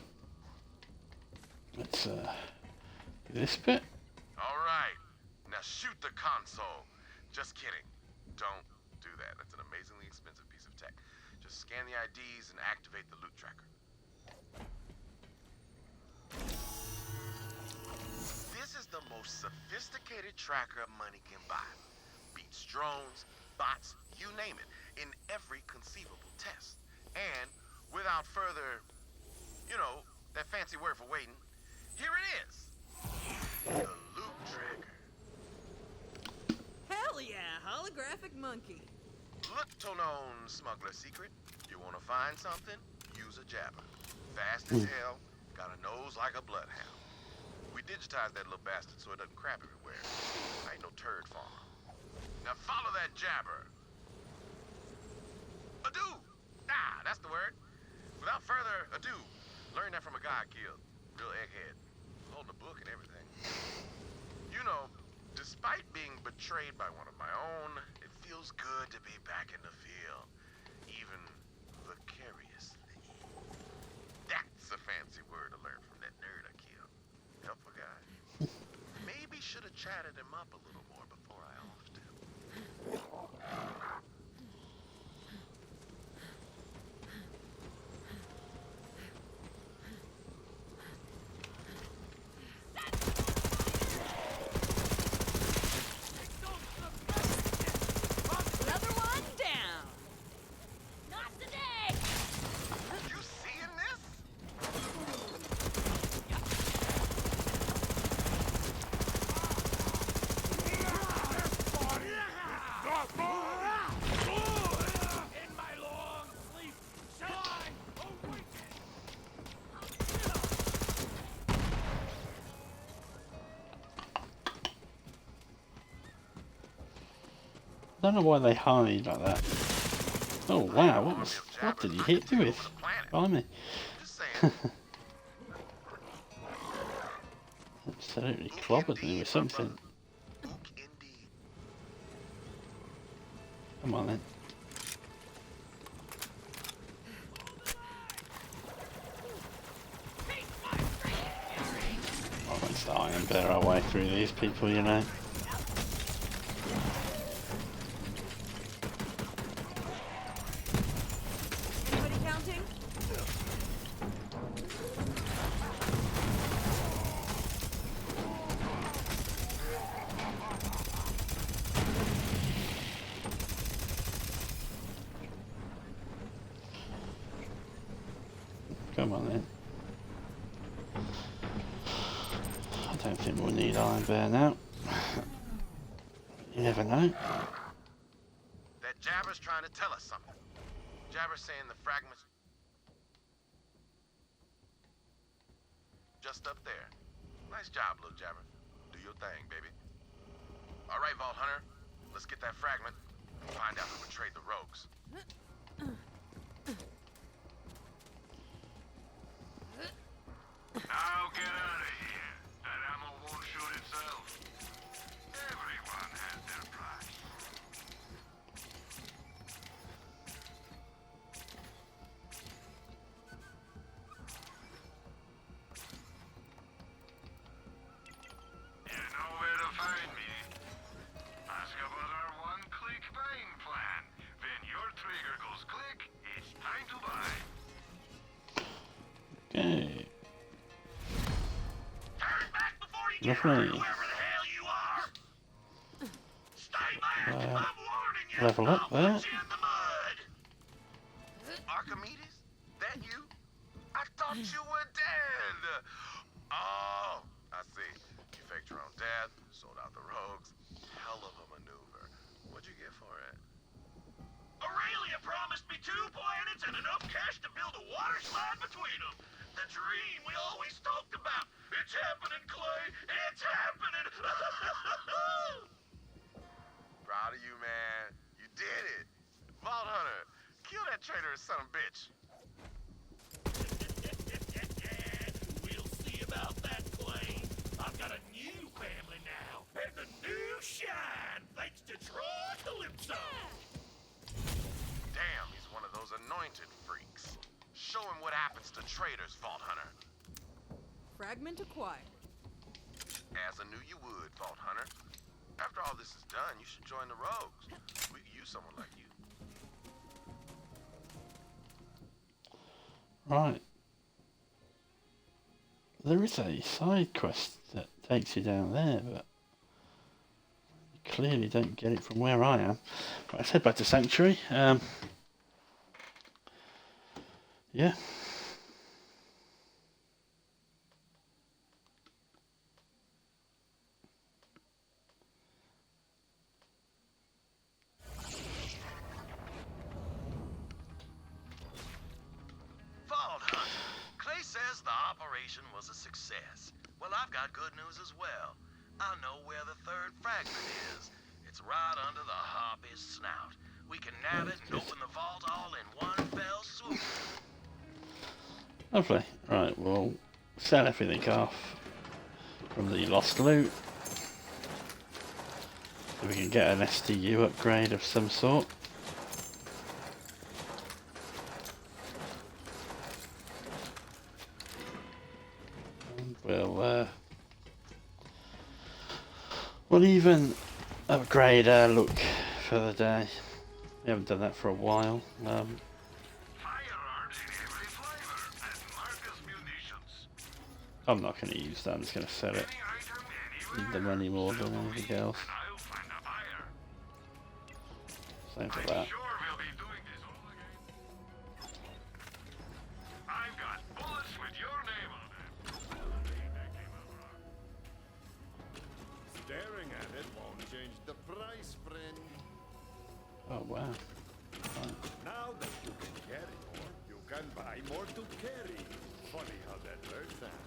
Let's do this bit. All right, now shoot the console. Just kidding. Don't do that. That's an amazingly expensive piece of tech. Just scan the IDs and activate the loot tracker. This is the most sophisticated tracker money can buy. Beats drones, bots, you name it, in every conceivable test. And without further, you know, that fancy word for waiting, here it is. The loot tracker. Hell yeah, holographic monkey. Little known smuggler secret. You wanna find something? Use a jabber. Fast as hell, got a nose like a bloodhound. We digitized that little bastard so it doesn't crap everywhere. I ain't no turd farmer. Now follow that jabber. Ado! Ah, that's the word. Without further ado, learn that from a guy I killed. Real egghead. Holding a book and everything. You know, despite being betrayed by one of my own, it feels good to be back in the field. Even vicariously. That's a fancy word to learn from that nerd I killed. Helpful guy. Maybe should have chatted him up a little more before I offed him. Another one down. Not today! You seeing this? In my long sleep shall I awaken. I don't know why they hide like that. Oh wow, what did he hit me with? Blimey. Just saying. Absolutely clobbered me with something. Ook indeed. Come on then. Oh, let's die and bear our way through these people, you know. Anybody counting? Come on then. I don't think we'll need Iron Bear now. You never know. That jabber's trying to tell us something. Jabber's saying the fragments just up there. Nice job, little jabber. Do your thing, baby. All right, Vault Hunter. Let's get that fragment and find out who betrayed the rogues. Now get out of here. That ammo won't shoot itself. Everyone has their price. Lovely. Whoever the hell you are. Stay back. I'm warning you. Level up I'll there. put you in the mud. Archimedes? That you? I thought you were dead. Oh, I see. You faked your own death, sold out the rogues. Hell of a maneuver. What'd you get for it? Aurelia promised me 2 planets and enough cash to build a water slide between them. The dream we always talked about. It's happening, Clay. It's happening. Proud of you, man. You did it. Vault Hunter, kill that traitorous son of a bitch. We'll see about that, Clay. I've got a new family now, and a new shine, thanks to Troy Calypso. Damn, he's one of those anointed freaks. Show him what happens to traitors, Vault Hunter. Fragment acquired. As I knew you would, Vault Hunter. After all this is done, you should join the rogues. We could use someone like you. Right. There is a side quest that takes you down there, but you clearly don't get it from where I am. Right, let's head back to Sanctuary. Yeah. Vault Hunter, Clay says the operation was a success. Well, I've got good news as well. I know where the third fragment is. It's right under the harpy's snout. We can nab it and open the vault all in one fell swoop. Lovely. Right, we'll sell everything off from the lost loot. So we can get an STU upgrade of some sort. And we'll even upgrade our look for the day. We haven't done that for a while. Firearms in every flavor and Marcus munitions. I'm not going to use that. I'm just going to sell it. Any item Need anywhere. them any more Sell than to me anything else. and I'll find a buyer. Same for I'm that. sure we'll be doing this all again. I've got bullets with your name on them. Well, that came out wrong. Staring at it won't change the price, friend. Oh wow. Now that you can carry more, you can buy more to carry. Funny how that works out.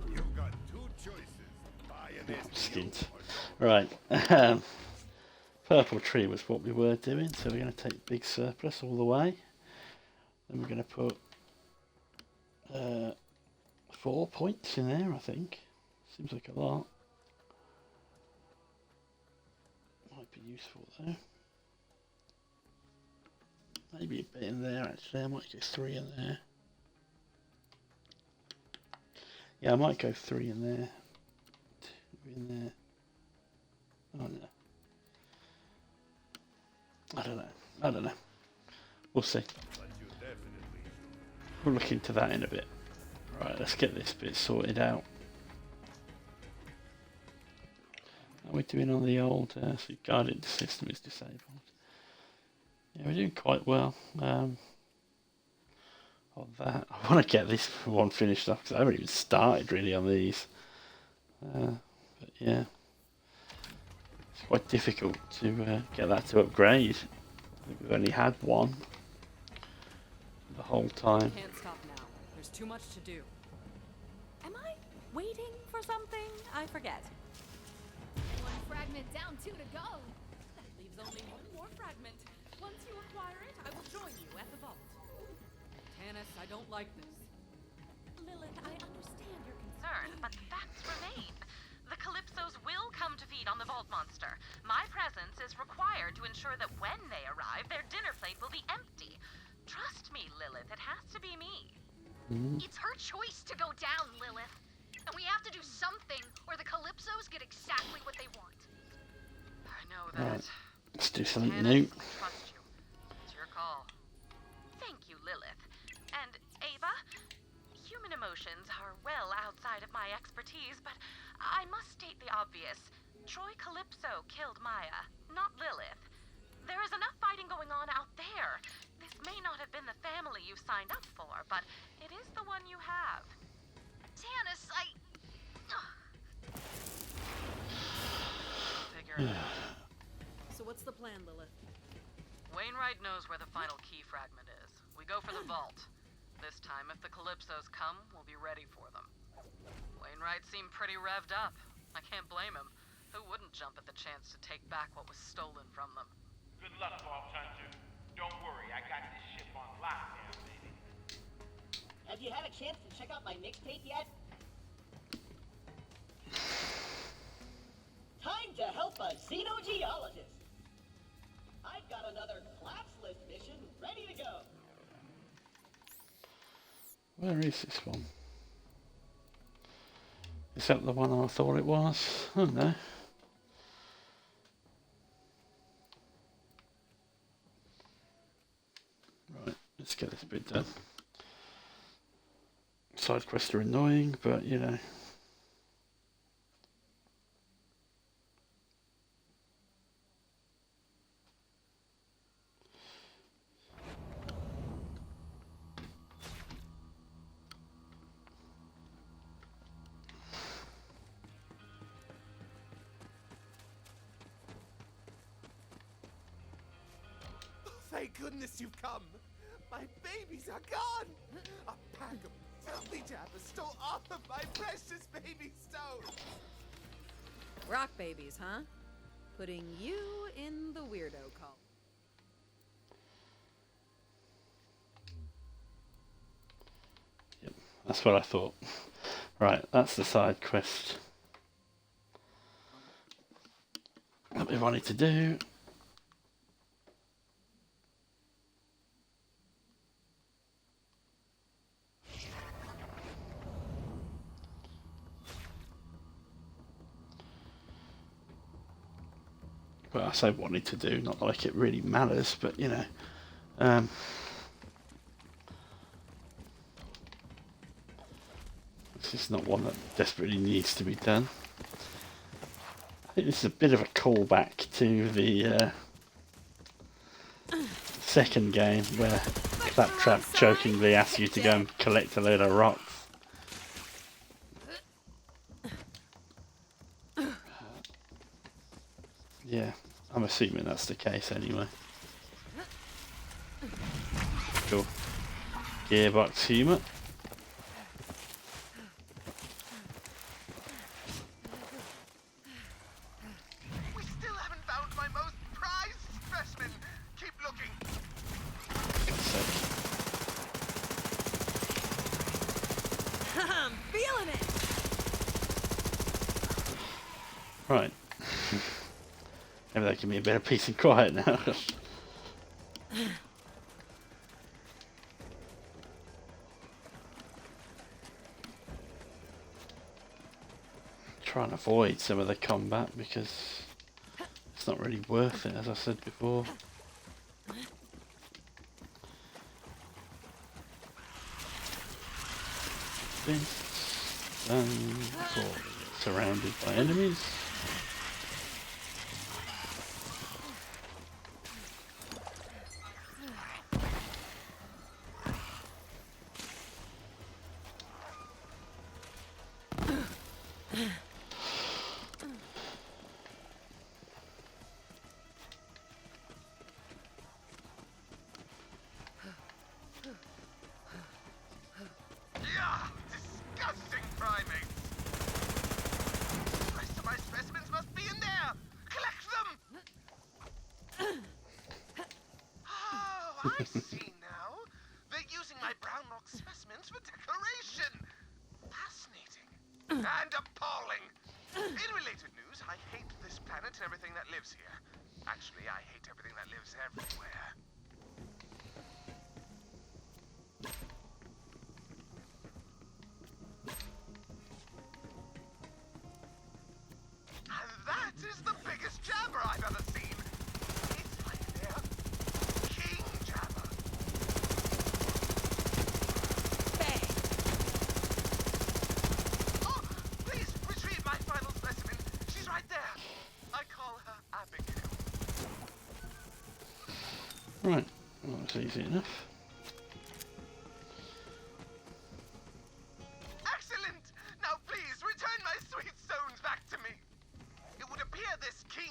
You've got 2 choices. Buy an STU Skint. or Right. Purple tree was what we were doing, so we're going to take big surplus all the way. Then we're going to put 4 points in there, I think. Seems like a lot. Might be useful though. Maybe a bit in there actually. I might go 3 in there. Yeah, I might go 3 in there. 2 in there. Oh no. I don't know. We'll see. but you definitely should. We'll look into that in a bit. Right, let's get this bit sorted out. How are we doing on the old so guided system is disabled? Yeah, we're doing quite well on that. I want to get this one finished up because I haven't even started really on these. But yeah, it's quite difficult to get that to upgrade. I think we've only had one the whole time. Can't stop now. There's too much to do. Am I waiting for something? I forget. One fragment down, 2 to go. That leaves only 1 more fragment. Once you acquire it, I will join you at the vault. Tannis, I don't like this. Lilith, I understand your Concern, but facts remain. The Calypsos will come to feed on the vault monster. My presence is required to ensure that when they arrive, their dinner plate will be empty. Trust me, Lilith, it has to be me. It's her choice to go down, Lilith. And we have to do something, or the Calypsos get exactly what they want. I know that. Right, let's do something Tannis, new. I trust you. It's your call. Thank you, Lilith. And Ava, human emoji potions are well outside of my expertise, but I must state the obvious. Troy Calypso killed Maya, not Lilith. There is enough fighting going on out there. This may not have been the family you signed up for, but it is the one you have. Tannis, Figure it out. So what's the plan, Lilith? Wainwright knows where the final key fragment is. We go for the vault. This time, if the Calypsos come, we'll be ready for them. Wainwright seemed pretty revved up. I can't blame him. Who wouldn't jump at the chance to take back what was stolen from them? Good luck, Bob Hunter. Don't worry, I got this ship on lockdown, baby. Have you had a chance to check out my mixtape yet? Time to help a xenogeologist. I've got another class list mission ready to go. Where is this one? Is that the one I thought it was? Oh no. Right, let's get this bit done. Side quests are annoying, but you know. Thank goodness you've come. My babies are gone. A pack of filthy jabbers stole all of my precious baby stones. Rock babies, huh? Putting you in the weirdo column. Yep, that's what I thought. Right, that's the side quest that we wanted to do. Well, I say wanted to do, not like it really matters, but you know. This is not one that desperately needs to be done. I think this is a bit of a callback to the second game where Claptrap jokingly asks you to go and collect a load of rocks. Yeah, I'm assuming that's the case anyway. Cool. Gearbox humour. We still haven't found my most prized specimen. Keep looking. I'm feeling it. Right. Maybe that can be a bit of peace and quiet now. Try and avoid some of the combat because it's not really worth it, as I said before. This and surrounded by enemies. Disgusting primates! The rest of my specimens must be in there! Collect them! Oh, I see now. They're using my brown rock specimens for decoration. Fascinating. And appalling. In related news, I hate this planet and everything that lives here. Actually, I hate everything that lives everywhere. And that is the biggest jabber I've ever seen. It's like they're king jabber. Bang. Right, well, that's easy enough. Excellent! Now please, return my sweet stones back to me. It would appear this King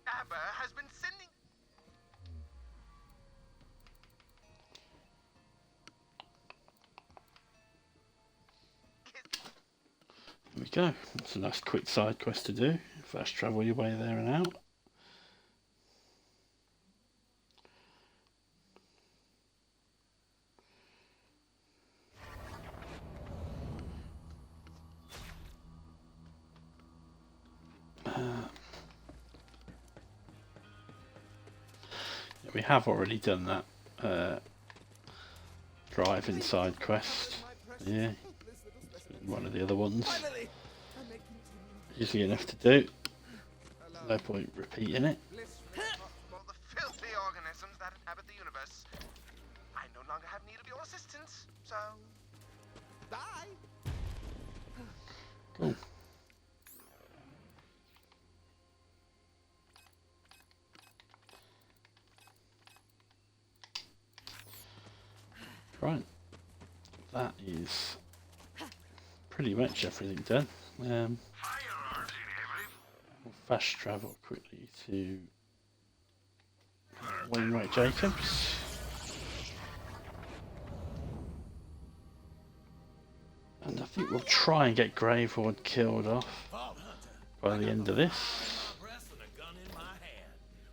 Jabber has been sending... There we go. That's a nice quick side quest to do. Fast travel your way there and out. We have already done that driving side quest. Yeah, one of the other ones. Easy enough to do. No point repeating it. All the filthy organisms that inhabit the universe. I no longer have need of your assistance, so... Die! Cool. Right, that is pretty much everything done. We'll fast travel quickly to Wainwright Jacobs. And I think we'll try and get Graveward killed off by the end of this.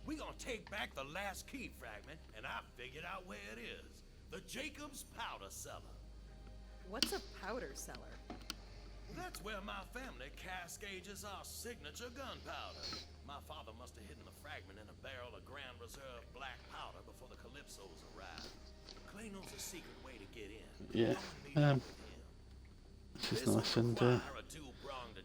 We're gonna take back the last key fragment, and I figured out where it is. The Jacobs powder cellar. What's a powder cellar? That's where my family cascages our signature gunpowder. My father must have hidden the fragment in a barrel of Grand Reserve black powder before the Calypsos arrived. Clay knows a secret way to get in. Yeah. This is nice and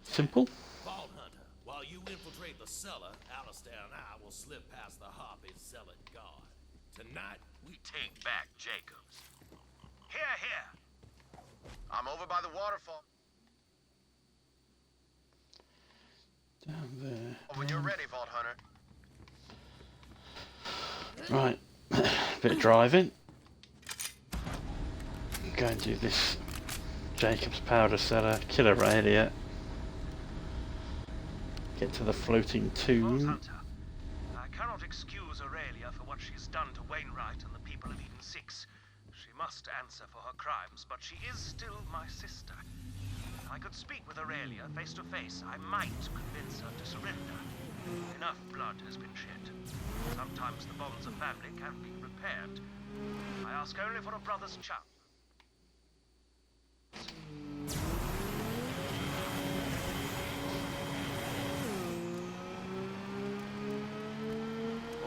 simple. Vault Hunter, while you infiltrate the cellar, Alistair and I will slip past the Harpy's zealot guard. Tonight, we take back Jacobs. Here, here! I'm over by the waterfall. Down there. When you're ready, Vault Hunter. Right, bit of driving. Go and do this Jacobs powder cellar, kill Aurelia. Get to the floating tomb. I cannot excuse Aurelia for what she's done to Wainwright and the people of Eden 6. She must answer for her crimes, but she is still my sister. If I could speak with Aurelia face to face, I might convince her to surrender. Enough blood has been shed. Sometimes the bonds of family can be repaired. I ask only for a brother's chance.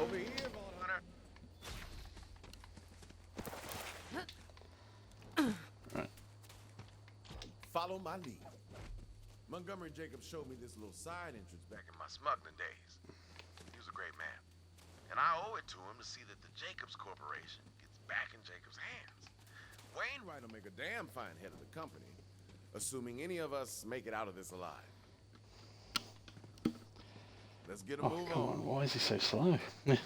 Over here, Vault Hunter. Right. Follow my lead. Montgomery Jacobs showed me this little side entrance back Back in my smuggling days. He was a great man. And I owe it to him to see that the Jacobs Corporation gets back in Jacobs' hands. Wainwright will make a damn fine head of the company, assuming any of us make it out of this alive. Let's get a Oh, move come on. on, why is he so slow? I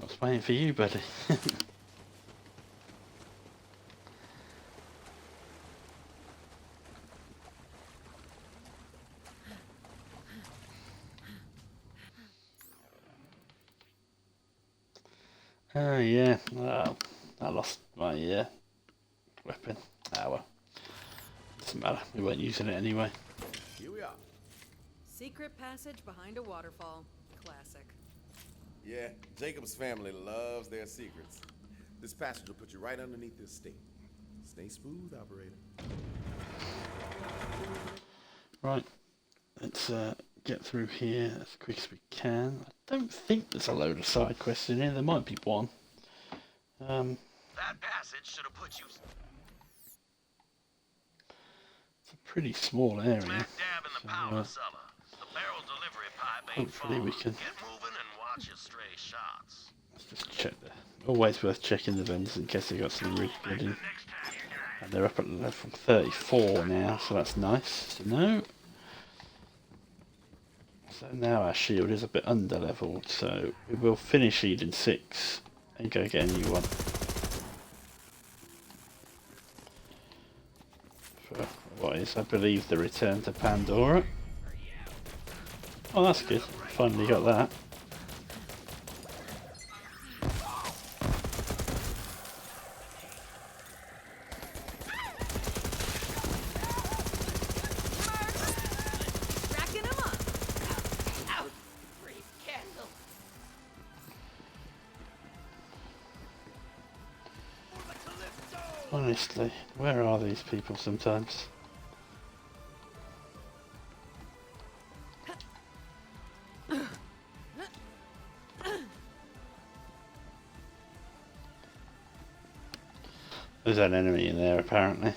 was waiting for you, buddy. Oh yeah, well, I lost my weapon. Ah well, doesn't matter, we weren't using it anyway. Here we are. Secret passage behind a waterfall. Classic. Yeah, Jacobs' family loves their secrets. This passage will put you right underneath this stake. Stay smooth, operator. Right, let's get through here as quick as we can. I don't think there's a load of side quests in here, there might be one. That passage should have put you It's a pretty small area. smack dab in the powder cellar. The barrel delivery pipe ain't Hopefully far. we can- Get moving and watch your stray shots. Let's just check there. Always worth checking the vendors in case they got something really good in. And they're up at level 34 now, so that's nice to know. So now our shield is a bit under leveled, so we will finish Eden 6 and go get a new one. For what is, I believe, the return to Pandora. Oh, that's good. Finally got that. Racking him up. Out! Free candle. Honestly, where are these people sometimes? There's an enemy in there apparently.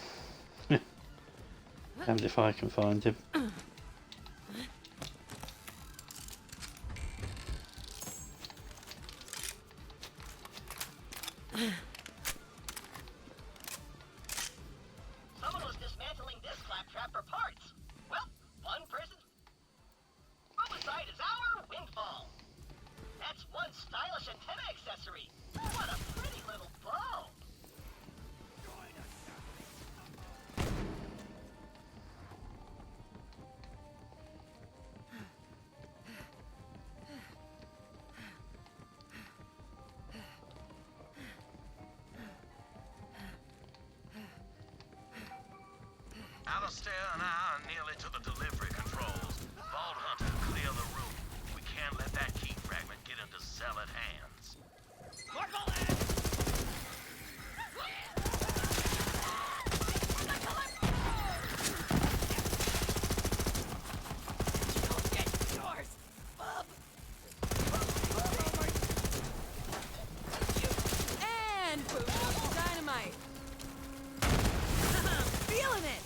And if I can find him. Someone was dismantling this claptrap for parts. Well, one person. Homicide is our windfall. That's one stylish antenna accessory. What a pretty little bow. Alistair and I are nearly to the delivery controls. Vault Hunter, clear the room. We can't let that key fragment get into zealot hands. Don't get yours, bub. And boom goes the dynamite. Feeling it.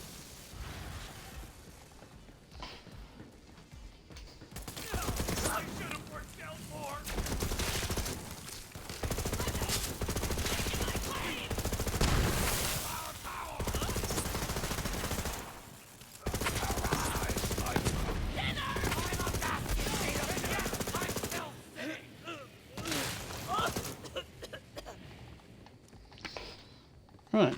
I should have worked out more. Right.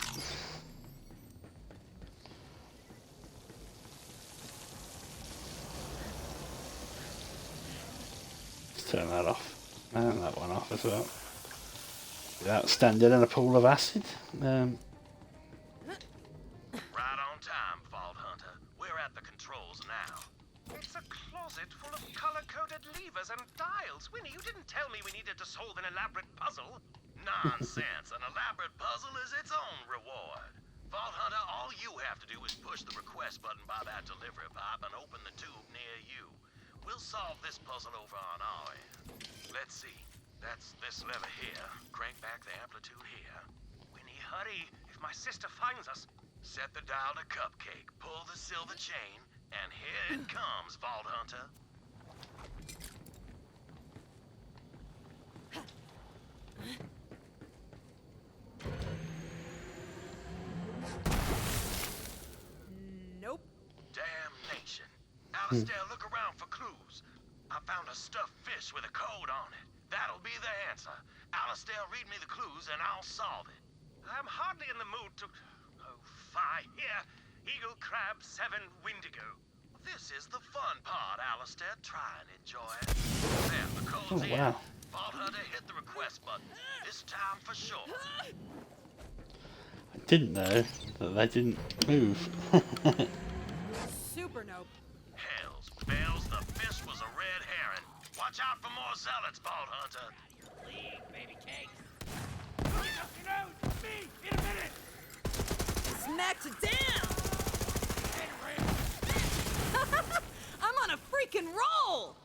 Let's turn that off. And that one off as well. Without standing in a pool of acid. Right on time, Vault Hunter. We're at the controls now. It's a closet full of color-coded levers and dials. Winnie, you didn't tell me we needed to solve an elaborate puzzle. Nonsense. An elaborate puzzle is its own reward. Vault Hunter, all you have to do is push the request button by that delivery pipe and open the tube near you. We'll solve this puzzle over on our end. Let's see. That's this lever here. Crank back the amplitude here. Winnie, hurry. If my sister finds us. Set the dial to cupcake. Pull the silver chain. And here it comes, Vault Hunter. Nope. Damnation. Alistair, look around for clues. I found a stuffed fish with a code on it. That'll be the answer. Alistair, read me the clues and I'll solve it. I'm hardly in the mood to... Oh, fie. Here. Eagle, crab, 7, Windigo. This is the fun part, Alistair. Try and enjoy it. There, the code's Oh, in. wow. Vault Hunter, hit the request button. This time for sure. I didn't know that they didn't move. Super nope. Hells bells, the fish was a red herring. Watch out for more zealots, Vault Hunter. Leave, baby cake. Me, in a minute. Smacked it down. I'm on a freaking roll.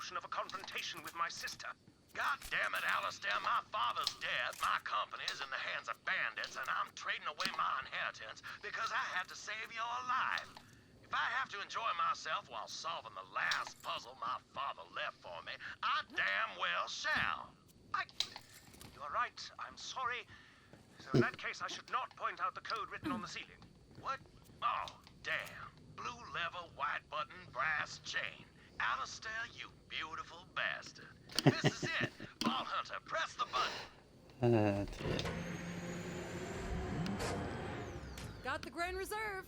notion of a confrontation with my sister. God damn it, Alistair, my father's dead, my company is in the hands of bandits, and I'm trading away my inheritance because I had to save your life. If I have to enjoy myself while solving the last puzzle my father left for me, I damn well shall. You are right. I'm sorry. So in that case, I should not point out the code written on the ceiling. What? Oh, damn. Blue lever, white button, brass chain. Alistair, you beautiful bastard. This is it. Ball Hunter, press the button. Dear. Got the Grand Reserve.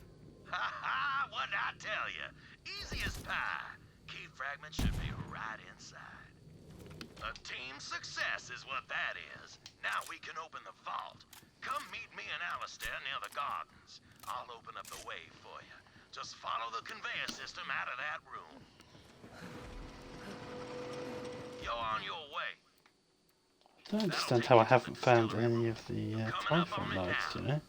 Ha ha, what'd I tell you? Easy as pie. Key fragment should be right inside. A team success is what that is. Now we can open the vault. Come meet me and Alistair near the gardens. I'll open up the way for you. Just follow the conveyor system out of that room. You're on your way. I don't understand how I haven't found any of the typhon lights, you know?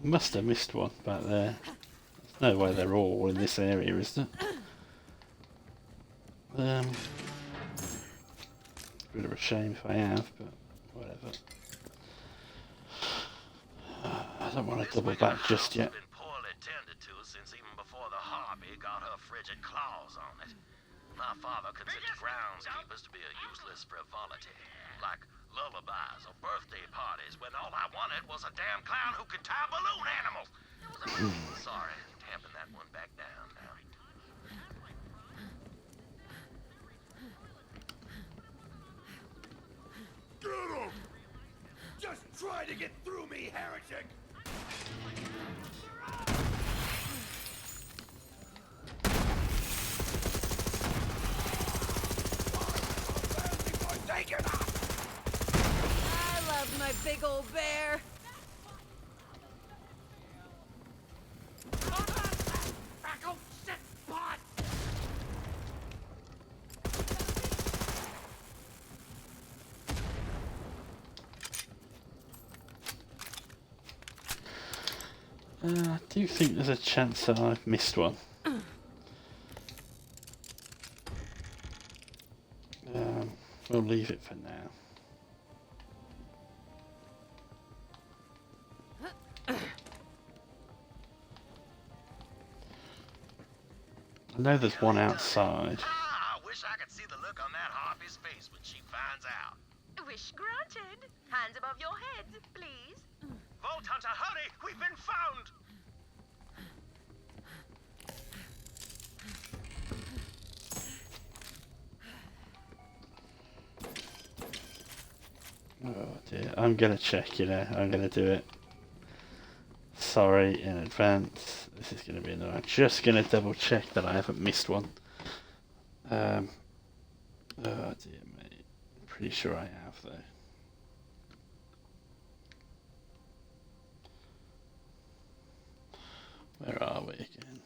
Must have missed one back there. There's no way they're all in this area, is there? Bit of a shame if I have, but whatever. I don't want to double back just yet. Been poorly tended to since even before the harpy got her frigid claws on it. My father considered groundskeepers to be a useless frivolity, like lullabies or birthday parties, when all I wanted was a damn clown who could tie balloon animals. Sorry, tamping that one back down now. Get him! Just try to get through me, heretic! I love my big old bear. I do think there's a chance that I've missed one. We'll leave it for now. I know there's one outside. I wish I could see the look on that harpy's face when she finds out. Wish granted. Hands above your head, please. Vault Hunter, hurry! We've been found! Oh dear, I'm gonna check, you know, I'm gonna do it. Sorry in advance, this is gonna be annoying. I'm just gonna double check that I haven't missed one. Oh dear me, pretty sure I have though. Where are we again?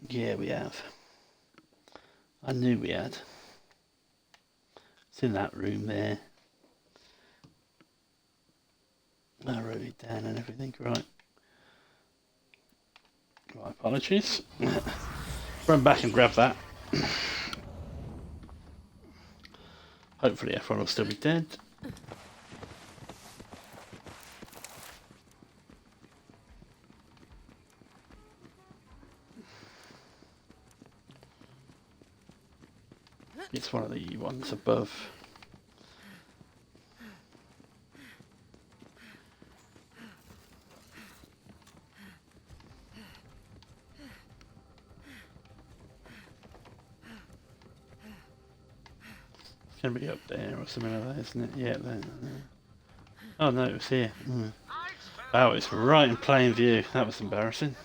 Yeah, we have. I knew we had. It's in that room there. I wrote it down and everything, right. My apologies. Run back and grab that. Hopefully everyone will still be dead. It's one of the ones above. It's going to be up there or something like that, isn't it? Yeah, there. Oh no, it was here. Wow, it's right in plain view. That was embarrassing.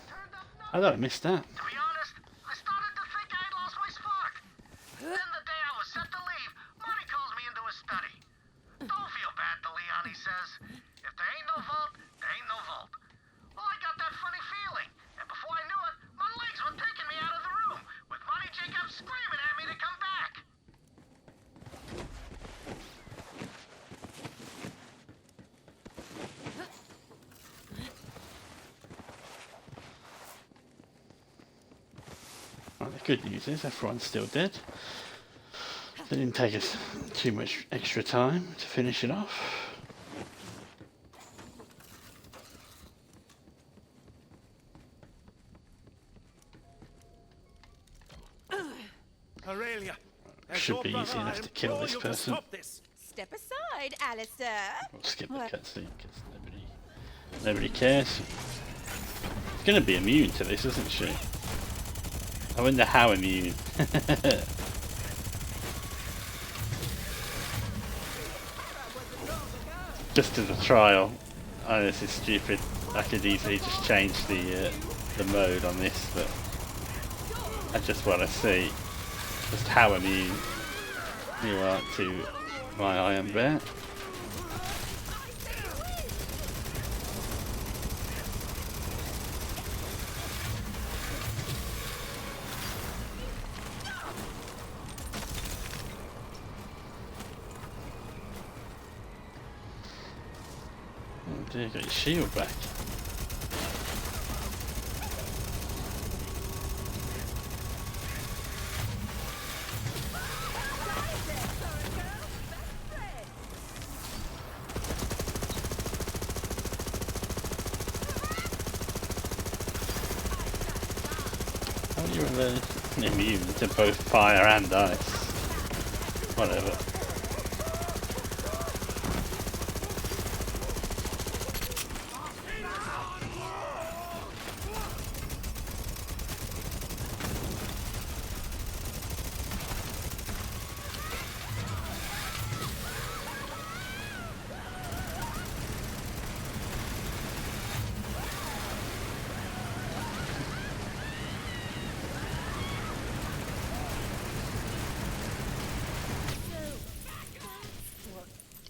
I thought I missed that. To be honest, I started to think I had lost my spark. Then the day I was set to leave, Marty calls me into his study. Don't feel bad, DeLeon, he says. If there ain't no vault, there ain't no vault. Well, I got that funny feeling, and before I knew it, my legs were taking me out Well, the good news is everyone's still dead. It didn't take us too much extra time to finish it off. Aurelia, Should be easy enough to kill this person. Step aside, Alistair. We'll skip the cutscene because nobody cares. She's going to be immune to this, isn't she? I wonder how immune. Just as a trial. Oh, this is stupid. I could easily just change the mode on this, but I just want to see just how immune you are to my Iron Bear. Oh dear, got your shield back. How are you immune to both fire and ice? Whatever.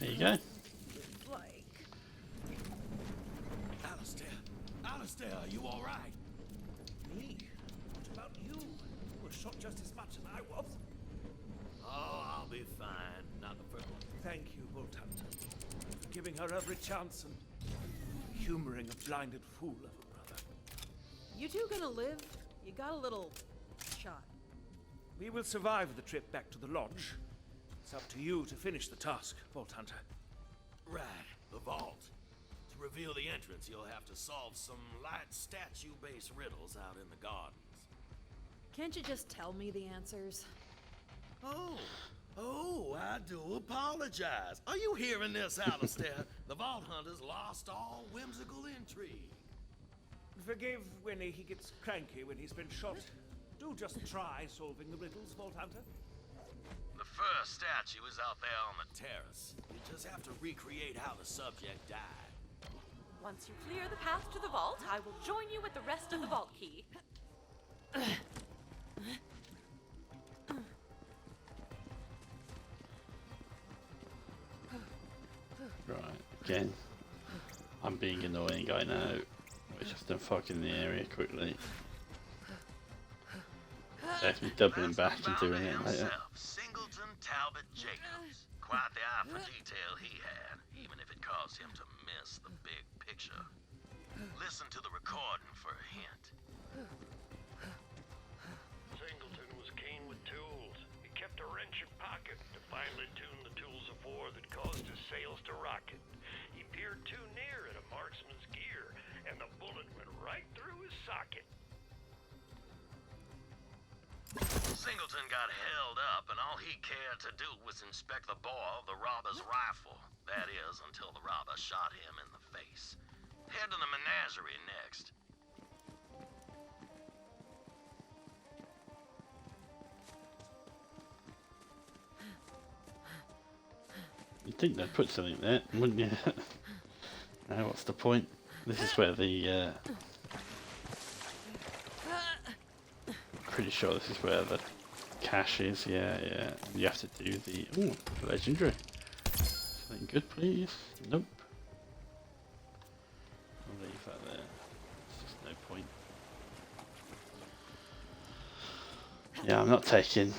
There you go. Alistair, are you alright? Me? What about you? You were shot just as much as I was. Oh, I'll be fine. Not the first one. Thank you, Bolt Hunter, for giving her every chance and humoring a blinded fool of a brother. You two gonna live? You got a little shot. We will survive the trip back to the lodge. It's up to you to finish the task, Bolt Hunter. Right, the vault. To reveal the entrance, you'll have to solve some light statue-based riddles out in the gardens. Can't you just tell me the answers? Oh, I do apologize. Are you hearing this, Alistair? The Vault Hunters lost all whimsical intrigue. Forgive Winnie, he gets cranky when he's been shot. Do just try solving the riddles, Vault Hunter. The first statue is out there on the terrace. You just have to recreate how the subject died. Once you clear the path to the vault, I will join you with the rest of the vault key. Right, again. I'm being annoying, I know. We're just fucking the area quickly. Let me doubling back and doing it later. Singleton Talbot Jacobs. Quite the eye for detail he had, even if it caused him to miss the big picture. Listen to the recording for a hint. Singleton was keen with tools. He kept a wrench in pocket to finally tune the tools of war that caused his sails to rocket. He peered too near at a marksman's gear, and the bullet went right through his socket. Singleton got held up, and all he cared to do was inspect the bore of the robber's rifle. That is, until the robber shot him in the face. Head to the menagerie next. You'd think they'd put something there, wouldn't you? Now, what's the point? This is where the... pretty sure this is where the cache is, yeah. You have to do the... Ooh, legendary. Something good, please? Nope. I'll leave that there. There's just no point. Yeah, I'm not taking...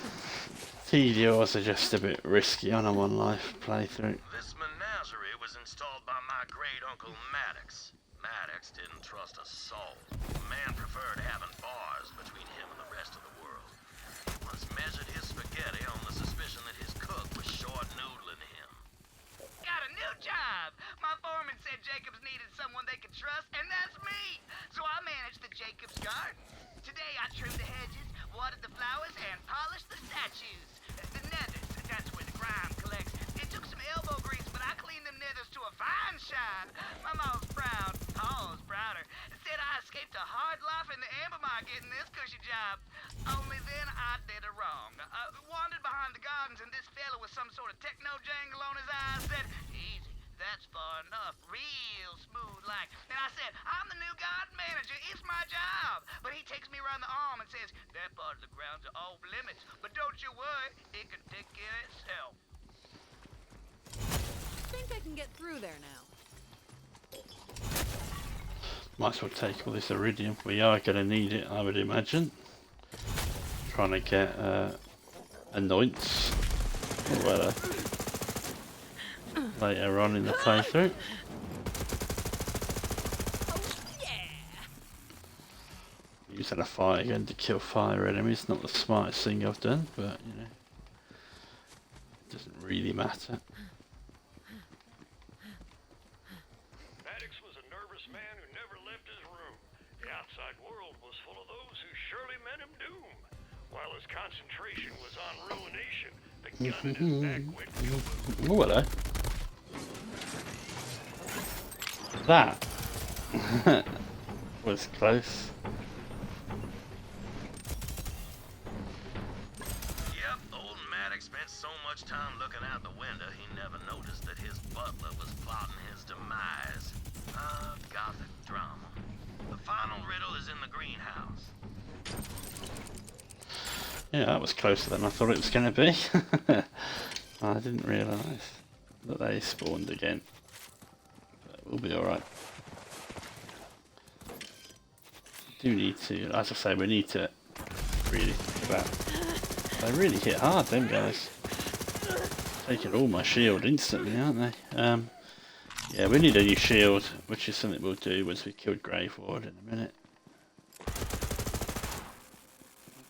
TDRs are just a bit risky on a one life playthrough. This menagerie was installed by my great-uncle Maddox. Maddox didn't trust a soul. The man preferred having bars between him and the rest of the world. He once measured his spaghetti on the suspicion that his cook was short noodling him. Got a new job! My foreman said Jacobs needed someone they could trust, and that's me! So I managed the Jacobs garden. Today I trimmed the hedges, watered the flowers, and polished the statues. The nethers, that's where the grime collects. It took some elbow grease, but I cleaned them nethers to a fine shine. My mom's proud, Paul's prouder. Said I escaped a hard life in the amber mine getting this cushy job. Only then I did it wrong. Wandered behind the gardens, and this fella with some sort of techno jangle on his eyes said, "Easy, that's far enough, real smooth like." And I said, "I'm the new garden manager, it's my job." But he takes me around the arm and says, "That part of the grounds are off limits, but don't you worry, it can take care of itself." I think I can get through there now. Might as well take all this iridium. We are going to need it, I would imagine. Trying to get anoints later on in the playthrough. Using a fire gun to kill fire enemies, not the smartest thing I've done, but you know, it doesn't really matter. Maddox was a nervous man who never left his room. The outside world was full of those who surely meant him doom. While his concentration was on ruination, the gun in his back went kaboom. Oh, hello. That was close. Yep, old Maddox spent so much time looking out the window, he never noticed that his butler was plotting his demise. Gothic drama. The final riddle is in the greenhouse. Yeah, that was closer than I thought it was going to be. I didn't realise that they spawned again. But we'll be alright. Do need to, as I say, we need to really think about. They really hit hard, them guys. Taking all my shield instantly, aren't they? Yeah, we need a new shield, which is something we'll do once we killed Grave Ward in a minute.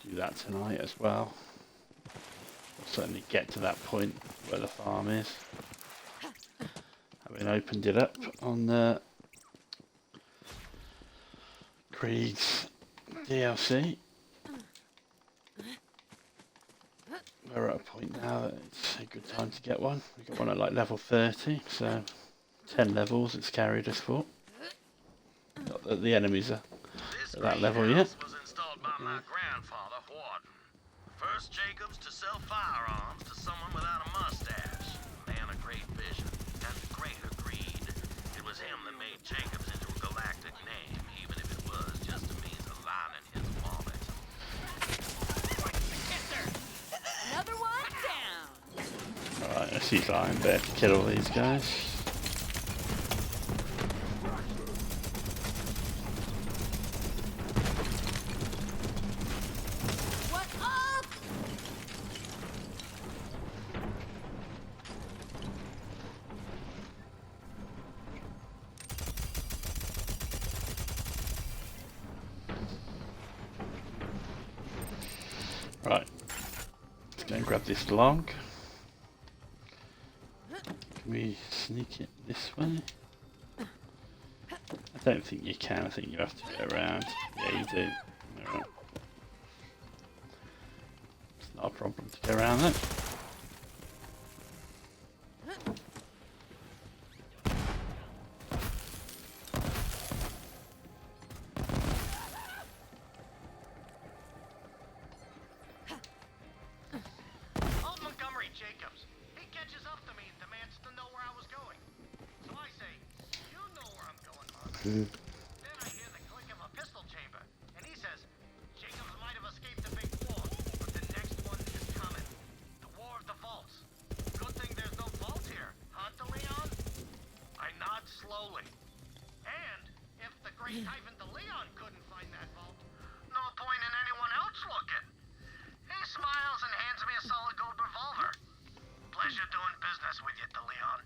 Do that tonight as well. We'll certainly get to that point where the farm is. Having opened it up on the Krieg's DLC. We're at a point now that it's a good time to get one. We got one at like level 30, so 10 levels it's carried us for. Not that the enemies are at that level yet. Was installed by my grandfather, Warden. First Jacobs to sell firearms to someone without a mustache. A man of great vision and greater greed. It was him that made Jacobs into a galactic name, even if it was just a means of lining his wallet. Another one down. Alright, let's use Iron Bear to kill all these guys. What up? Right, let's go and grab this log. Can we sneak it this way? I don't think you can, I think you have to go around. Yeah, you do. Alright. It's not a problem to go around that. Old Montgomery Jacobs. He catches up to me and demands to know where I was going. So I say, "You know where I'm going, Mark." Then I hear the click of a pistol chamber, and he says, "Jacobs might have escaped the big war, but the next one is coming. The War of the Vaults. Good thing there's no vault here, huh, DeLeon?" I nod slowly. And if the great Ivan DeLeon couldn't find that vault, no point in anyone else looking. He smiles and hands me a solid gold revolver. Pleasure doing business with you, DeLeon.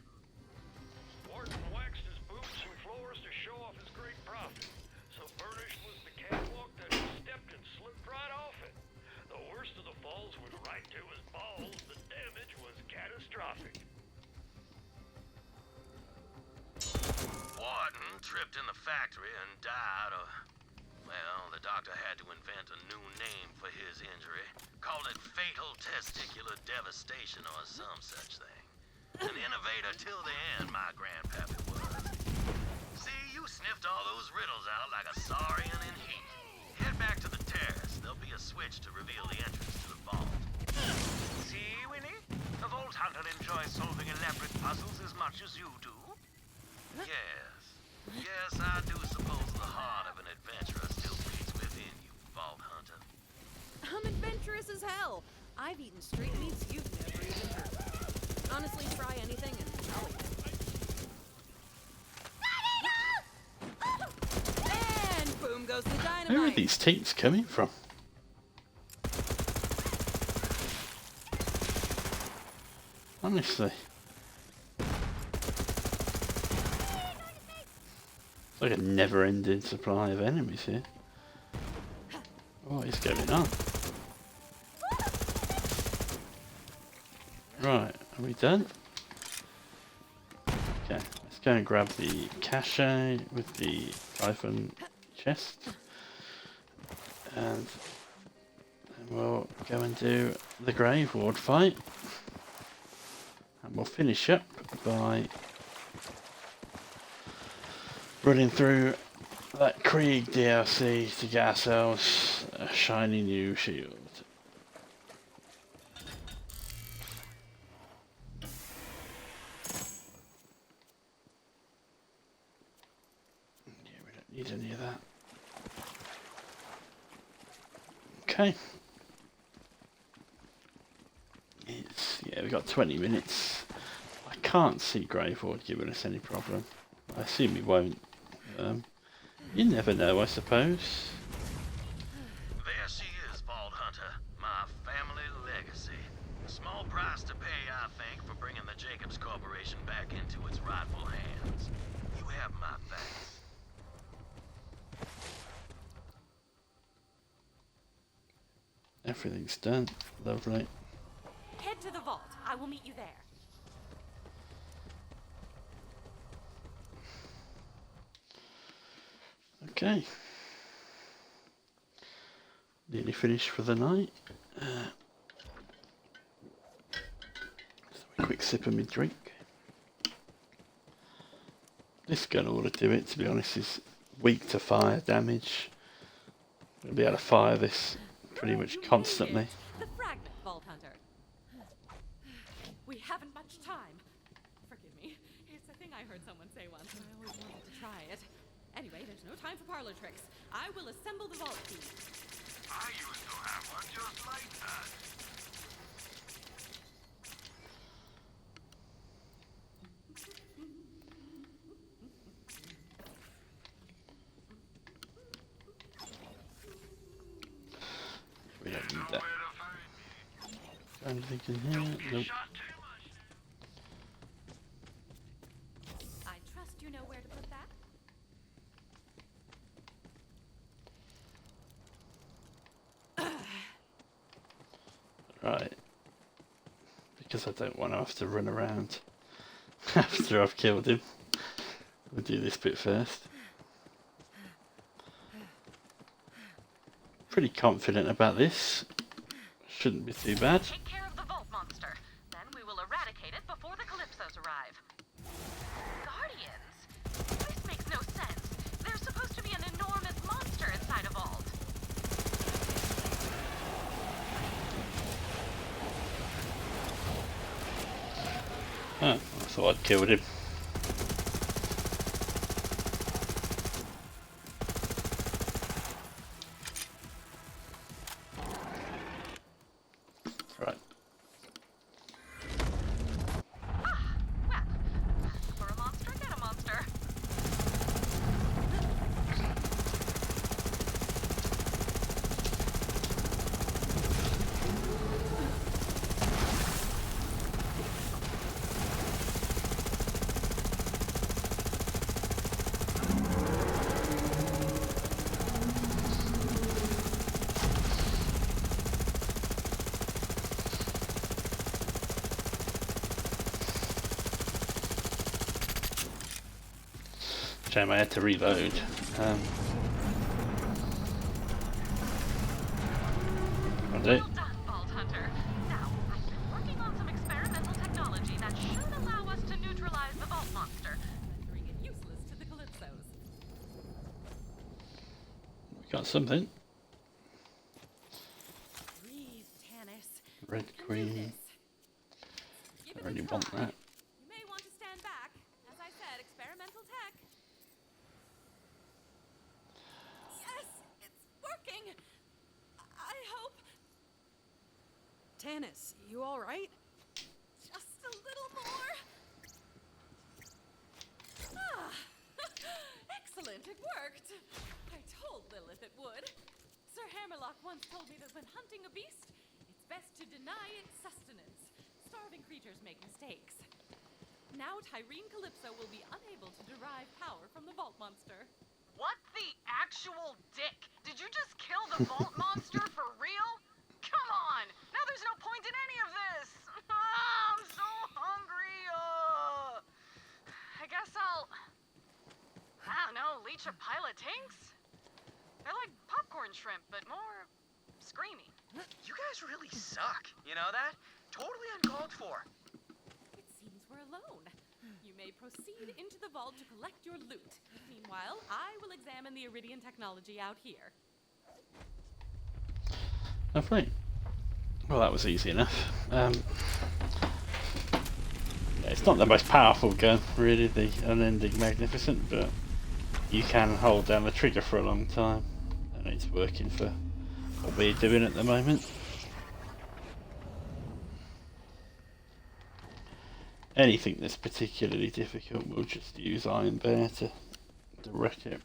Warden waxed his boots and floors to show off his great Barton tripped in the factory and died, or... Well, the doctor had to invent a new name for his injury. Called it fatal testicular devastation or some such thing. An innovator till the end, my grandpappy was. See, you sniffed all those riddles out like a saurian in heat. Head back to the terrace. There'll be a switch to reveal the entrance to the vault. See, Winnie? The Vault Hunter enjoys solving elaborate puzzles as much as you do. Yes. Yes, I do suppose the heart of an adventurer still beats within you, Vault Hunter. I'm adventurous as hell. I've eaten street meats you've never even heard of. Honestly, try anything and I'll eat it. And boom goes the dynamite. Where are these teams coming from? Honestly. It's like a never-ending supply of enemies here. What is going on? Right, are we done? Okay, let's go and grab the cache with the Typhon chest. And then we'll go and do the Grave Ward fight. And we'll finish up by running through that Krieg DLC to get ourselves a shiny new shield. Yeah, we don't need any of that. Okay. Yeah, we got 20 minutes. I can't see Graveward giving us any problem. I assume he won't. You never know, I suppose. There she is, Vault Hunter. My family legacy. A small price to pay, I think, for bringing the Jacobs Corporation back into its rightful hands. You have my thanks. Everything's done. Lovely. Head to the vault. I will meet you there. Okay. Nearly finished for the night. Just have a quick sip of my drink. This gun ought to do it, to be honest. Is weak to fire damage. I'll be able to fire this pretty much constantly. The fragment, Vault Hunter. We haven't much time. Forgive me. It's a thing I heard someone say once, and I always wanted to try it. Anyway, there's no time for parlor tricks. I will assemble the vault key. I used to have one just like that. We don't need that. Anything in here? Nope. I trust you know where to put that. Right. Because I don't want to have to run around after I've killed him. We'll do this bit first. Pretty confident about this. Shouldn't be too bad. Take care of the vault monster. Then we will eradicate it before the Calypsos arrive. Guardians? This makes no sense. There's supposed to be an enormous monster inside a vault. Oh, I thought I'd killed him. Right. Well, for a monster, get a monster. Shame I had to reload. I'll do. Well done, Vault Hunter. Now, I've been working on some experimental technology that should allow us to neutralize the Vault Monster, rendering it useless to the Calypsos. We got something. Breathe, Tannis. Red You can do queen. this. Give I it really a want try. that. You may want to stand back. As I said, experimental tech. Yes, it's working. I hope. Tannis, you alright? Just a little more. Ah, excellent, it worked. I told Lilith it would. Sir Hammerlock once told me that when hunting a beast, it's best to deny its sustenance. Starving creatures make mistakes. Now Tyrene Calypso will be unable to derive power from the Vault Monster. What the actual dick? Did you just kill the Vault Monster for real? Come on! Now there's no point in any of this! I'm so hungry! I guess I don't know, leech a pile of tinks? They're like popcorn shrimp, but more screamy. You guys really suck. You know that? Totally uncalled for. It seems we're alone. You may proceed into the vault to collect your loot. Meanwhile, I will examine the Iridian technology out here. Lovely. Well, that was easy enough. Yeah, it's not the most powerful gun, really, the Unending Magnificent, but you can hold down the trigger for a long time, and it's working for what we're doing at the moment. Anything that's particularly difficult, we'll just use Iron Bear to wreck it.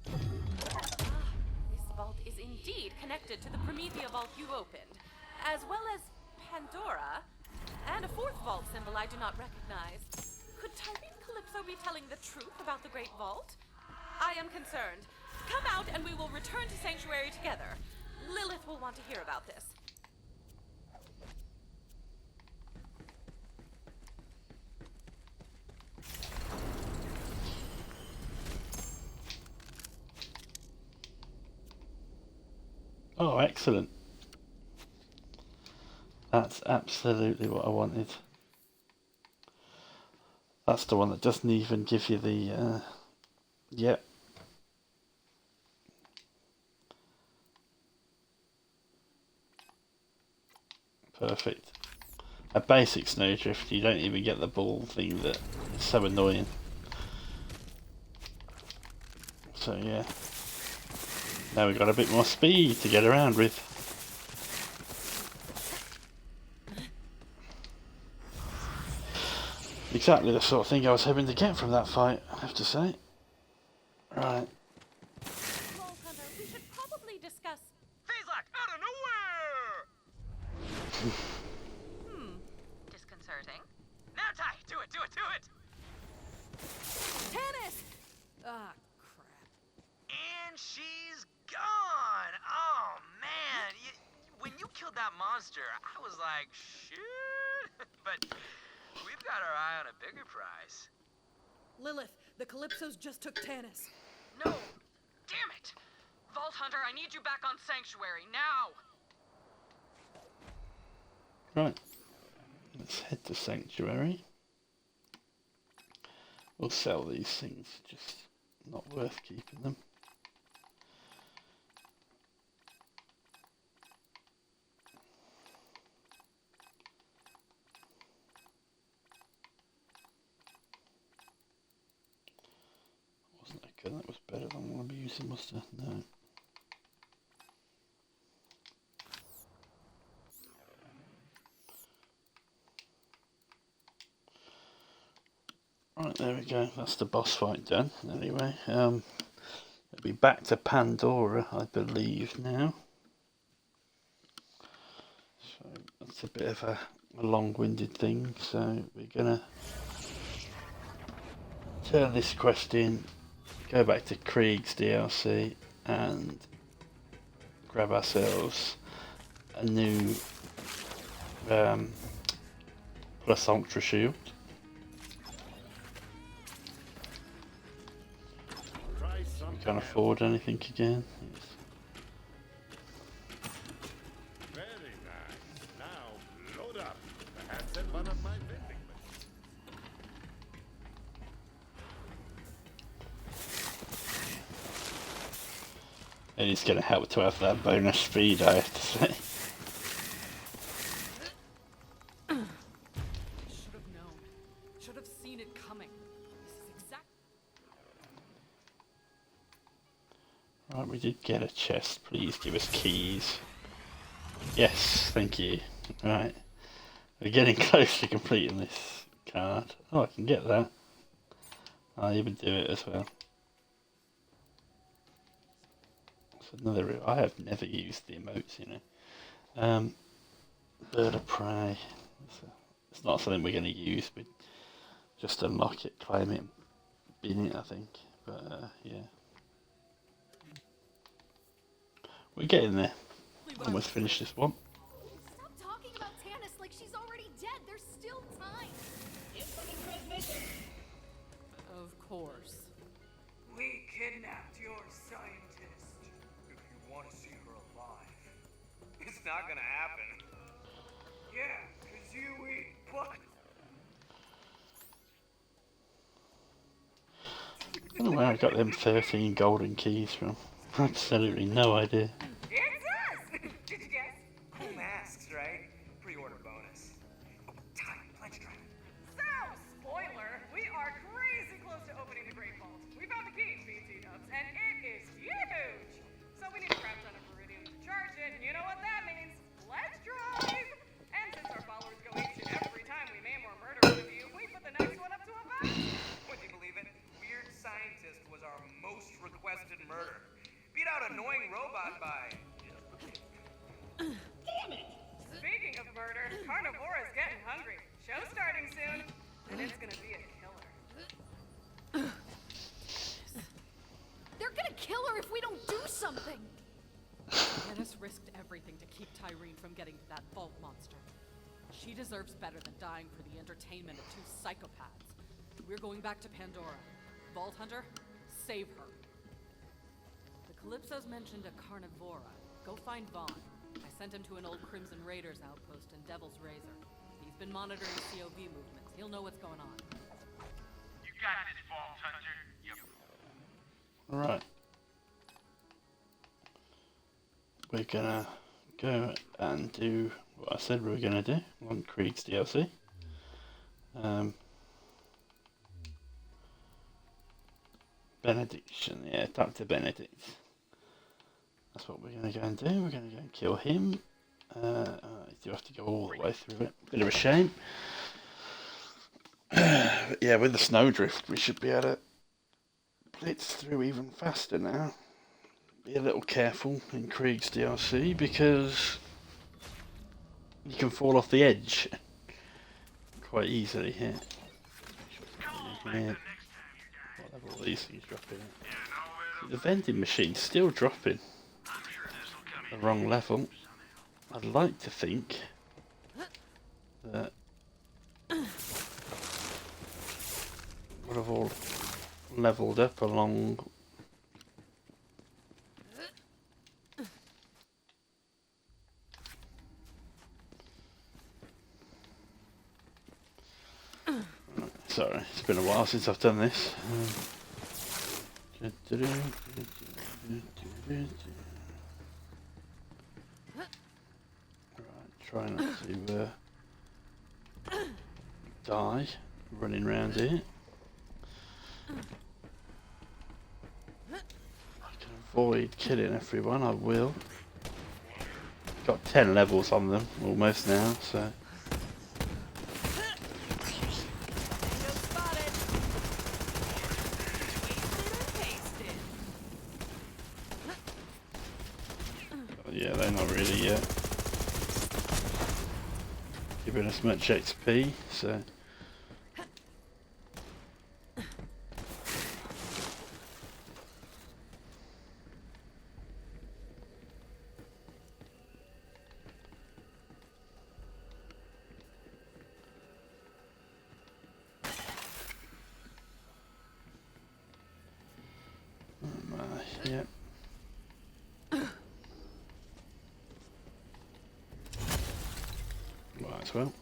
This vault is indeed connected to the Promethea vault you opened, as well as Pandora, and a fourth vault symbol I do not recognize. Could Tyrene Calypso be telling the truth about the Great Vault? I am concerned. Come out and we will return to Sanctuary together. Lilith will want to hear about this. Oh, excellent. That's absolutely what I wanted. That's the one that doesn't even give you the, yep. Perfect. A basic snowdrift, you don't even get the ball thing that is so annoying. So yeah. Now we've got a bit more speed to get around with. Exactly the sort of thing I was hoping to get from that fight, I have to say. Right. Vault Hunter, we should probably discuss. Phazak, out of nowhere! Disconcerting. Now, Ty, do it, do it, do it! Tannis! Ah, crap. And she's gone! Oh, man. When you killed that monster, I was like, shoot. But we've got our eye on a bigger prize. Lilith, the Calypsos just took Tannis. No! Damn it! Vault Hunter, I need you back on Sanctuary, now! Right. Let's head to Sanctuary. We'll sell these things, just not worth keeping them. Wasn't that good? That was better than what I'm using, was it? No. Right, there we go. That's the boss fight done. Anyway, it'll be back to Pandora, I believe, now. So that's a bit of a long-winded thing. So we're gonna turn this quest in, go back to Krieg's DLC, and grab ourselves a new Plus Ultra Shield. can't afford anything again. Yes. Very nice. Now load up. Perhaps at one of my vending machines. It is going to help to have that bonus speed, I have to say. Should have known. Should have seen it coming. This is exact. Right, we did get a chest. Please give us keys. Yes, thank you. Right. We're getting close to completing this card. Oh, I can get that. I'll even do it as well. It's another. I have never used the emotes, you know. Bird of prey. It's not something we're going to use, but just unlock it, claim it, bin it, I think. But yeah, we're getting there. Almost finished this one. Stop talking about Tannis like she's already dead. There's still time. Of course. We kidnapped your scientist. If you want to see her alive, it's not gonna happen. Yeah, because you eat butt. I don't know where I got them 13 golden keys from. Absolutely no idea. It's us! Did you guess? Cool masks, right? Pre-order bonus. Oh, time, pledge drive. So, spoiler, we are crazy close to opening the Great Vault. We found the key, BT dubs, and it is huge! So we need a crap ton of iridium to charge it, and you know what that means. Let's drive! And since our followers go apeshit every time we maim or murder one of you, we put the next one up to a vote. Would you believe it? Weird Scientist was our most requested murder. Beat out Annoying Robot by... Damn it! Speaking of murder, Carnivora's getting hungry. Show starting soon, and it's gonna be a killer. They're gonna kill her if we don't do something. Dennis risked everything to keep Tyreen from getting to that vault monster. She deserves better than dying for the entertainment of two psychopaths. We're going back to Pandora. Vault Hunter, save her. The Calypso's mentioned a Carnivora. Go find Vaughn. I sent him to an old Crimson Raiders outpost in Devil's Razor. He's been monitoring COV movements. He'll know what's going on. You got this, Vault Hunter. Alright. We're gonna go and do what I said we were gonna do on Krieg's DLC. Benediction, yeah, Dr. Benedict. That's what we're going to go and do. We're going to go and kill him. Do have to go all the way through it. Bit of a shame. But yeah, with the snowdrift, we should be able to blitz through even faster now. Be a little careful in Krieg's DLC because you can fall off the edge quite easily here. Yeah. What level are these things dropping at? The vending machine's still dropping. The wrong level. I'd like to think that would have all leveled up along. Sorry, it's been a while since I've done this. Try not to die running around here. I can avoid killing everyone, I will. Got 10 levels on them almost now, so. Yeah, they're not really giving us much XP, so. Oh my. as well.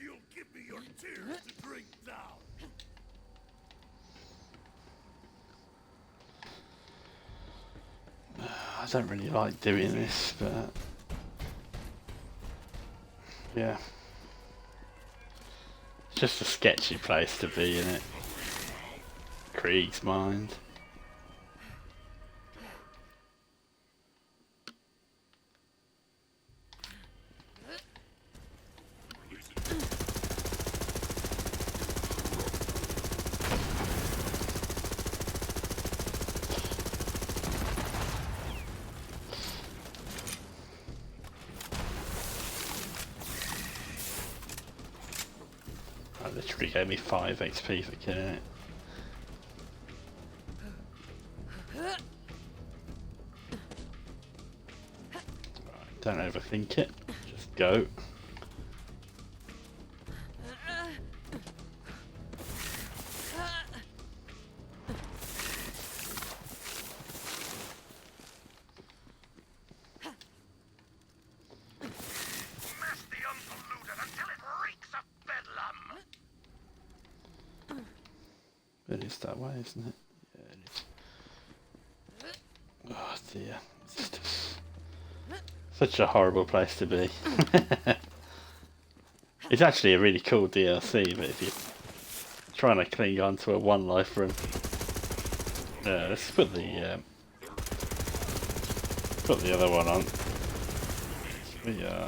You'll give me your tears to drink down. I don't really like doing this, but yeah. It's just a sketchy place to be, in it. Krieg's mind. That literally gave me 5 XP for killing it. Right, don't overthink it, just go. Smash the unpolluted until it reeks of bedlam! It is that way, isn't it? Yeah, it is. Oh dear. It's just such a horrible place to be. It's actually a really cool DLC, but if you're trying to cling on to a one life run. Let's put the other one on. Yeah.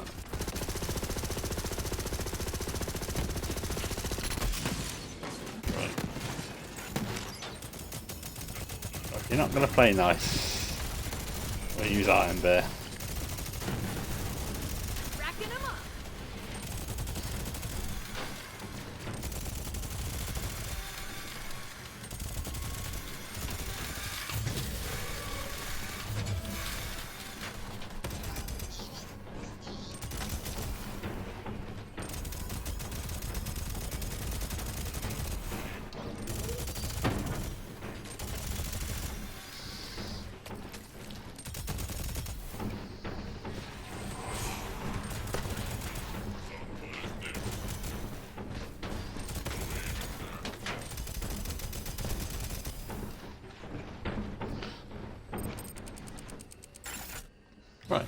Right. If you're not going to play nice, we'll use Iron Bear. Racking 'em up. Right.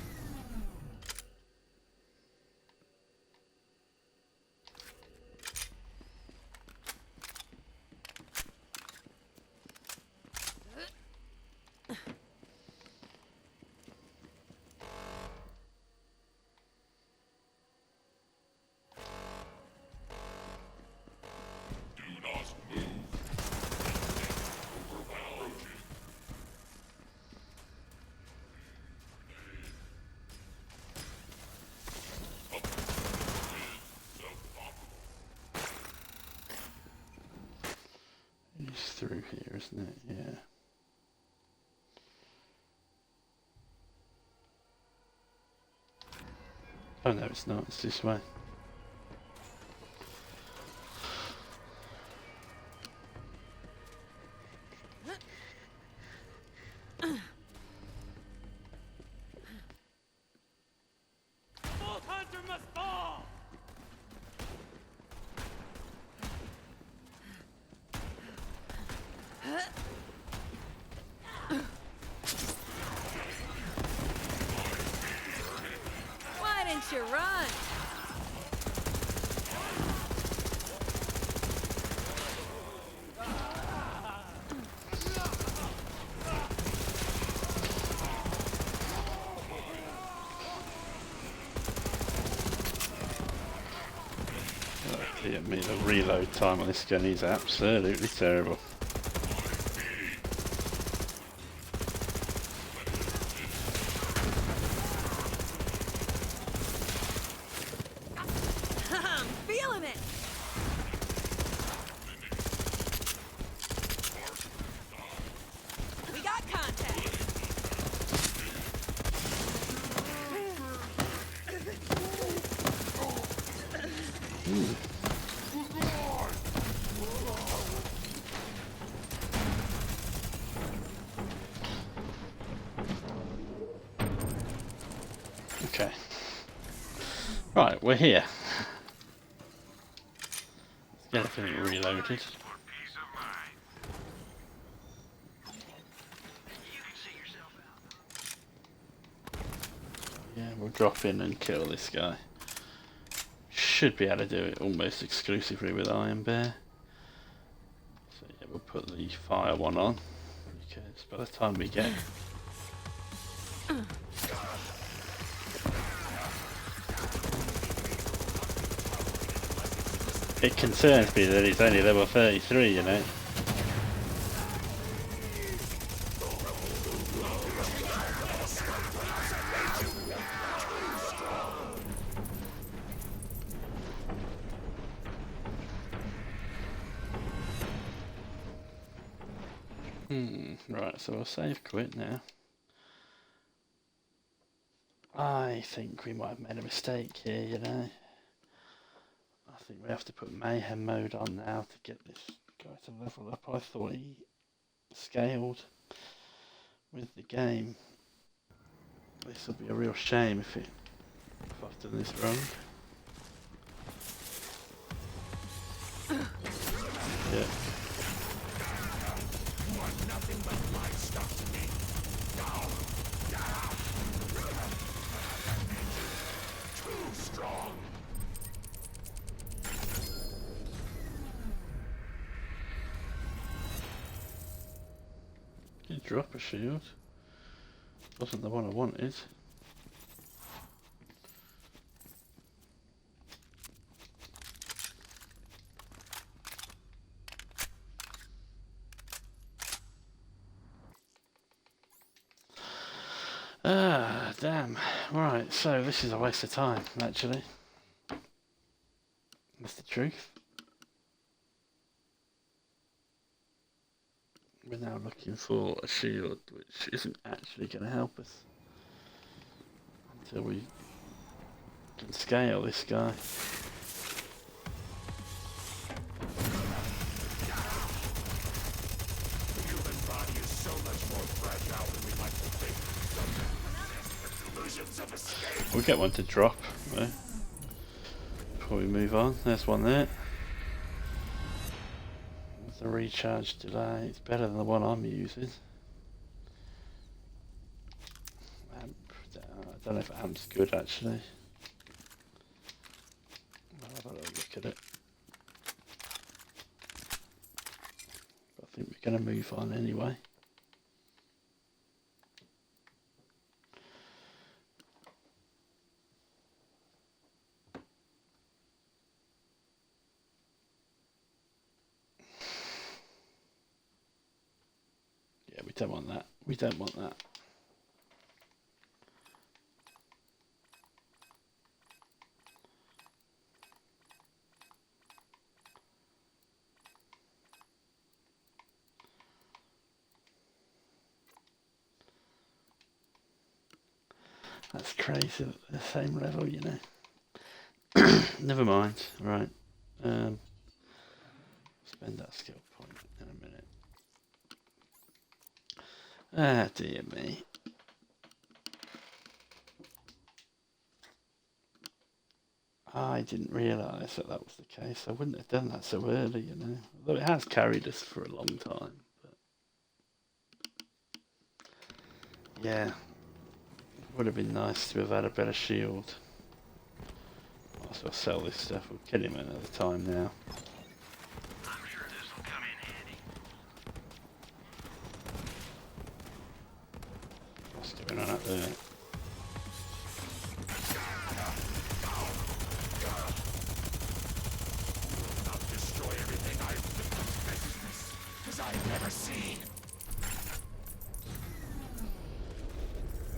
It's through here, isn't it? Yeah. Oh no, it's not. It's this way. Vault Hunter must fall! Why didn't you run? Oh, dear me, the reload time on this gun is absolutely terrible. I'm feeling it. We got contact. Right, we're here. Let's get everything reloaded. Yeah, we'll drop in and kill this guy. Should be able to do it almost exclusively with Iron Bear. So yeah, we'll put the fire one on, because by the time we get... It concerns me that he's only level 33, you know. Right, so we'll save quit now. I think we might have made a mistake here, you know. I think we have to put mayhem mode on now to get this guy to level up. I thought he scaled with the game. This will be a real shame if I've done this wrong. Yeah. Nothing but light stuff to me. Too strong. Did you drop a shield? Wasn't the one I wanted. Ah, damn. Right, so this is a waste of time, actually. That's the truth. We're now looking for a shield, which isn't actually going to help us until we can scale this guy. The human body is so much more fragile than we like to think. Illusions of escape. We'll get one to drop before we move on. There's one there. The recharge delay, it's better than the one I'm using. I don't know if amp's good actually. I'll have a little look at it. But I think we're going to move on anyway. Yeah, we don't want that. We don't want that. That's crazy at the same level, you know. Never mind. Right. Spend that skill point in a minute. Ah, dear me. I didn't realise that that was the case. I wouldn't have done that so early, you know. Although it has carried us for a long time. But yeah, it would have been nice to have had a better shield. Might as well sell this stuff. We'll kill him another time now. I'm sure this will come in handy. What's going on up there?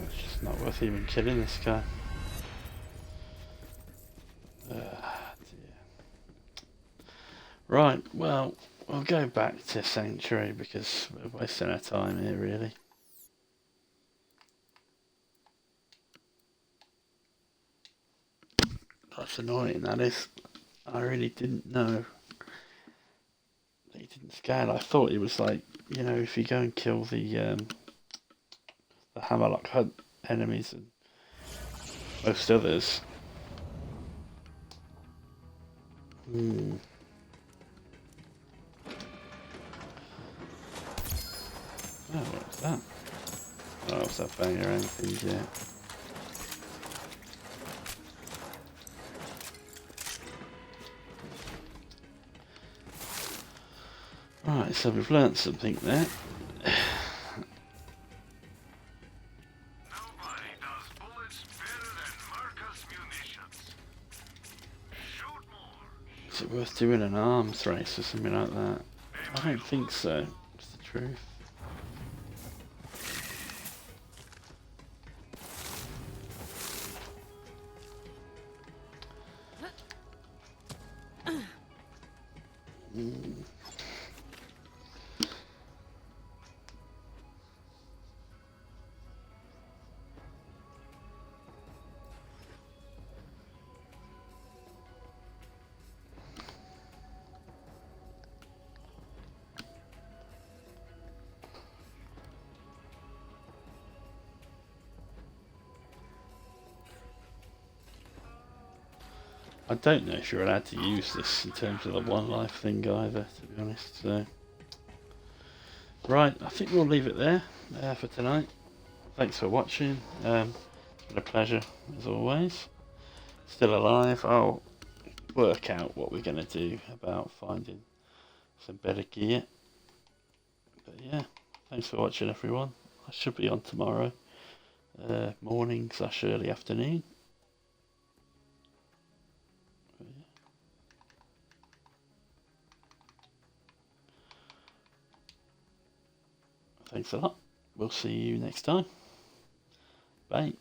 It's just not worth even killing this guy. Dear. Right, well, we'll go back to Sanctuary because we're wasting our time here, really. That's annoying, that is. I really didn't know that he didn't scale. I thought it was like, you know, if you go and kill the Hammerlock Hunt enemies and most others, Oh, what was that? Oh, it's that banger anything, yeah. Right, so we've learnt something there. Nobody does bullets better than Marcus Munitions. Shoot more. Is it worth doing an arms race or something like that? I don't think so. It's the truth. I don't know if you're allowed to use this in terms of the one life thing either, to be honest. So, right, I think we'll leave it there for tonight. Thanks for watching. It's been a pleasure as always. Still alive. I'll work out what we're going to do about finding some better gear. But yeah, thanks for watching, everyone. I should be on tomorrow morning / early afternoon. Thanks a lot. We'll see you next time. Bye.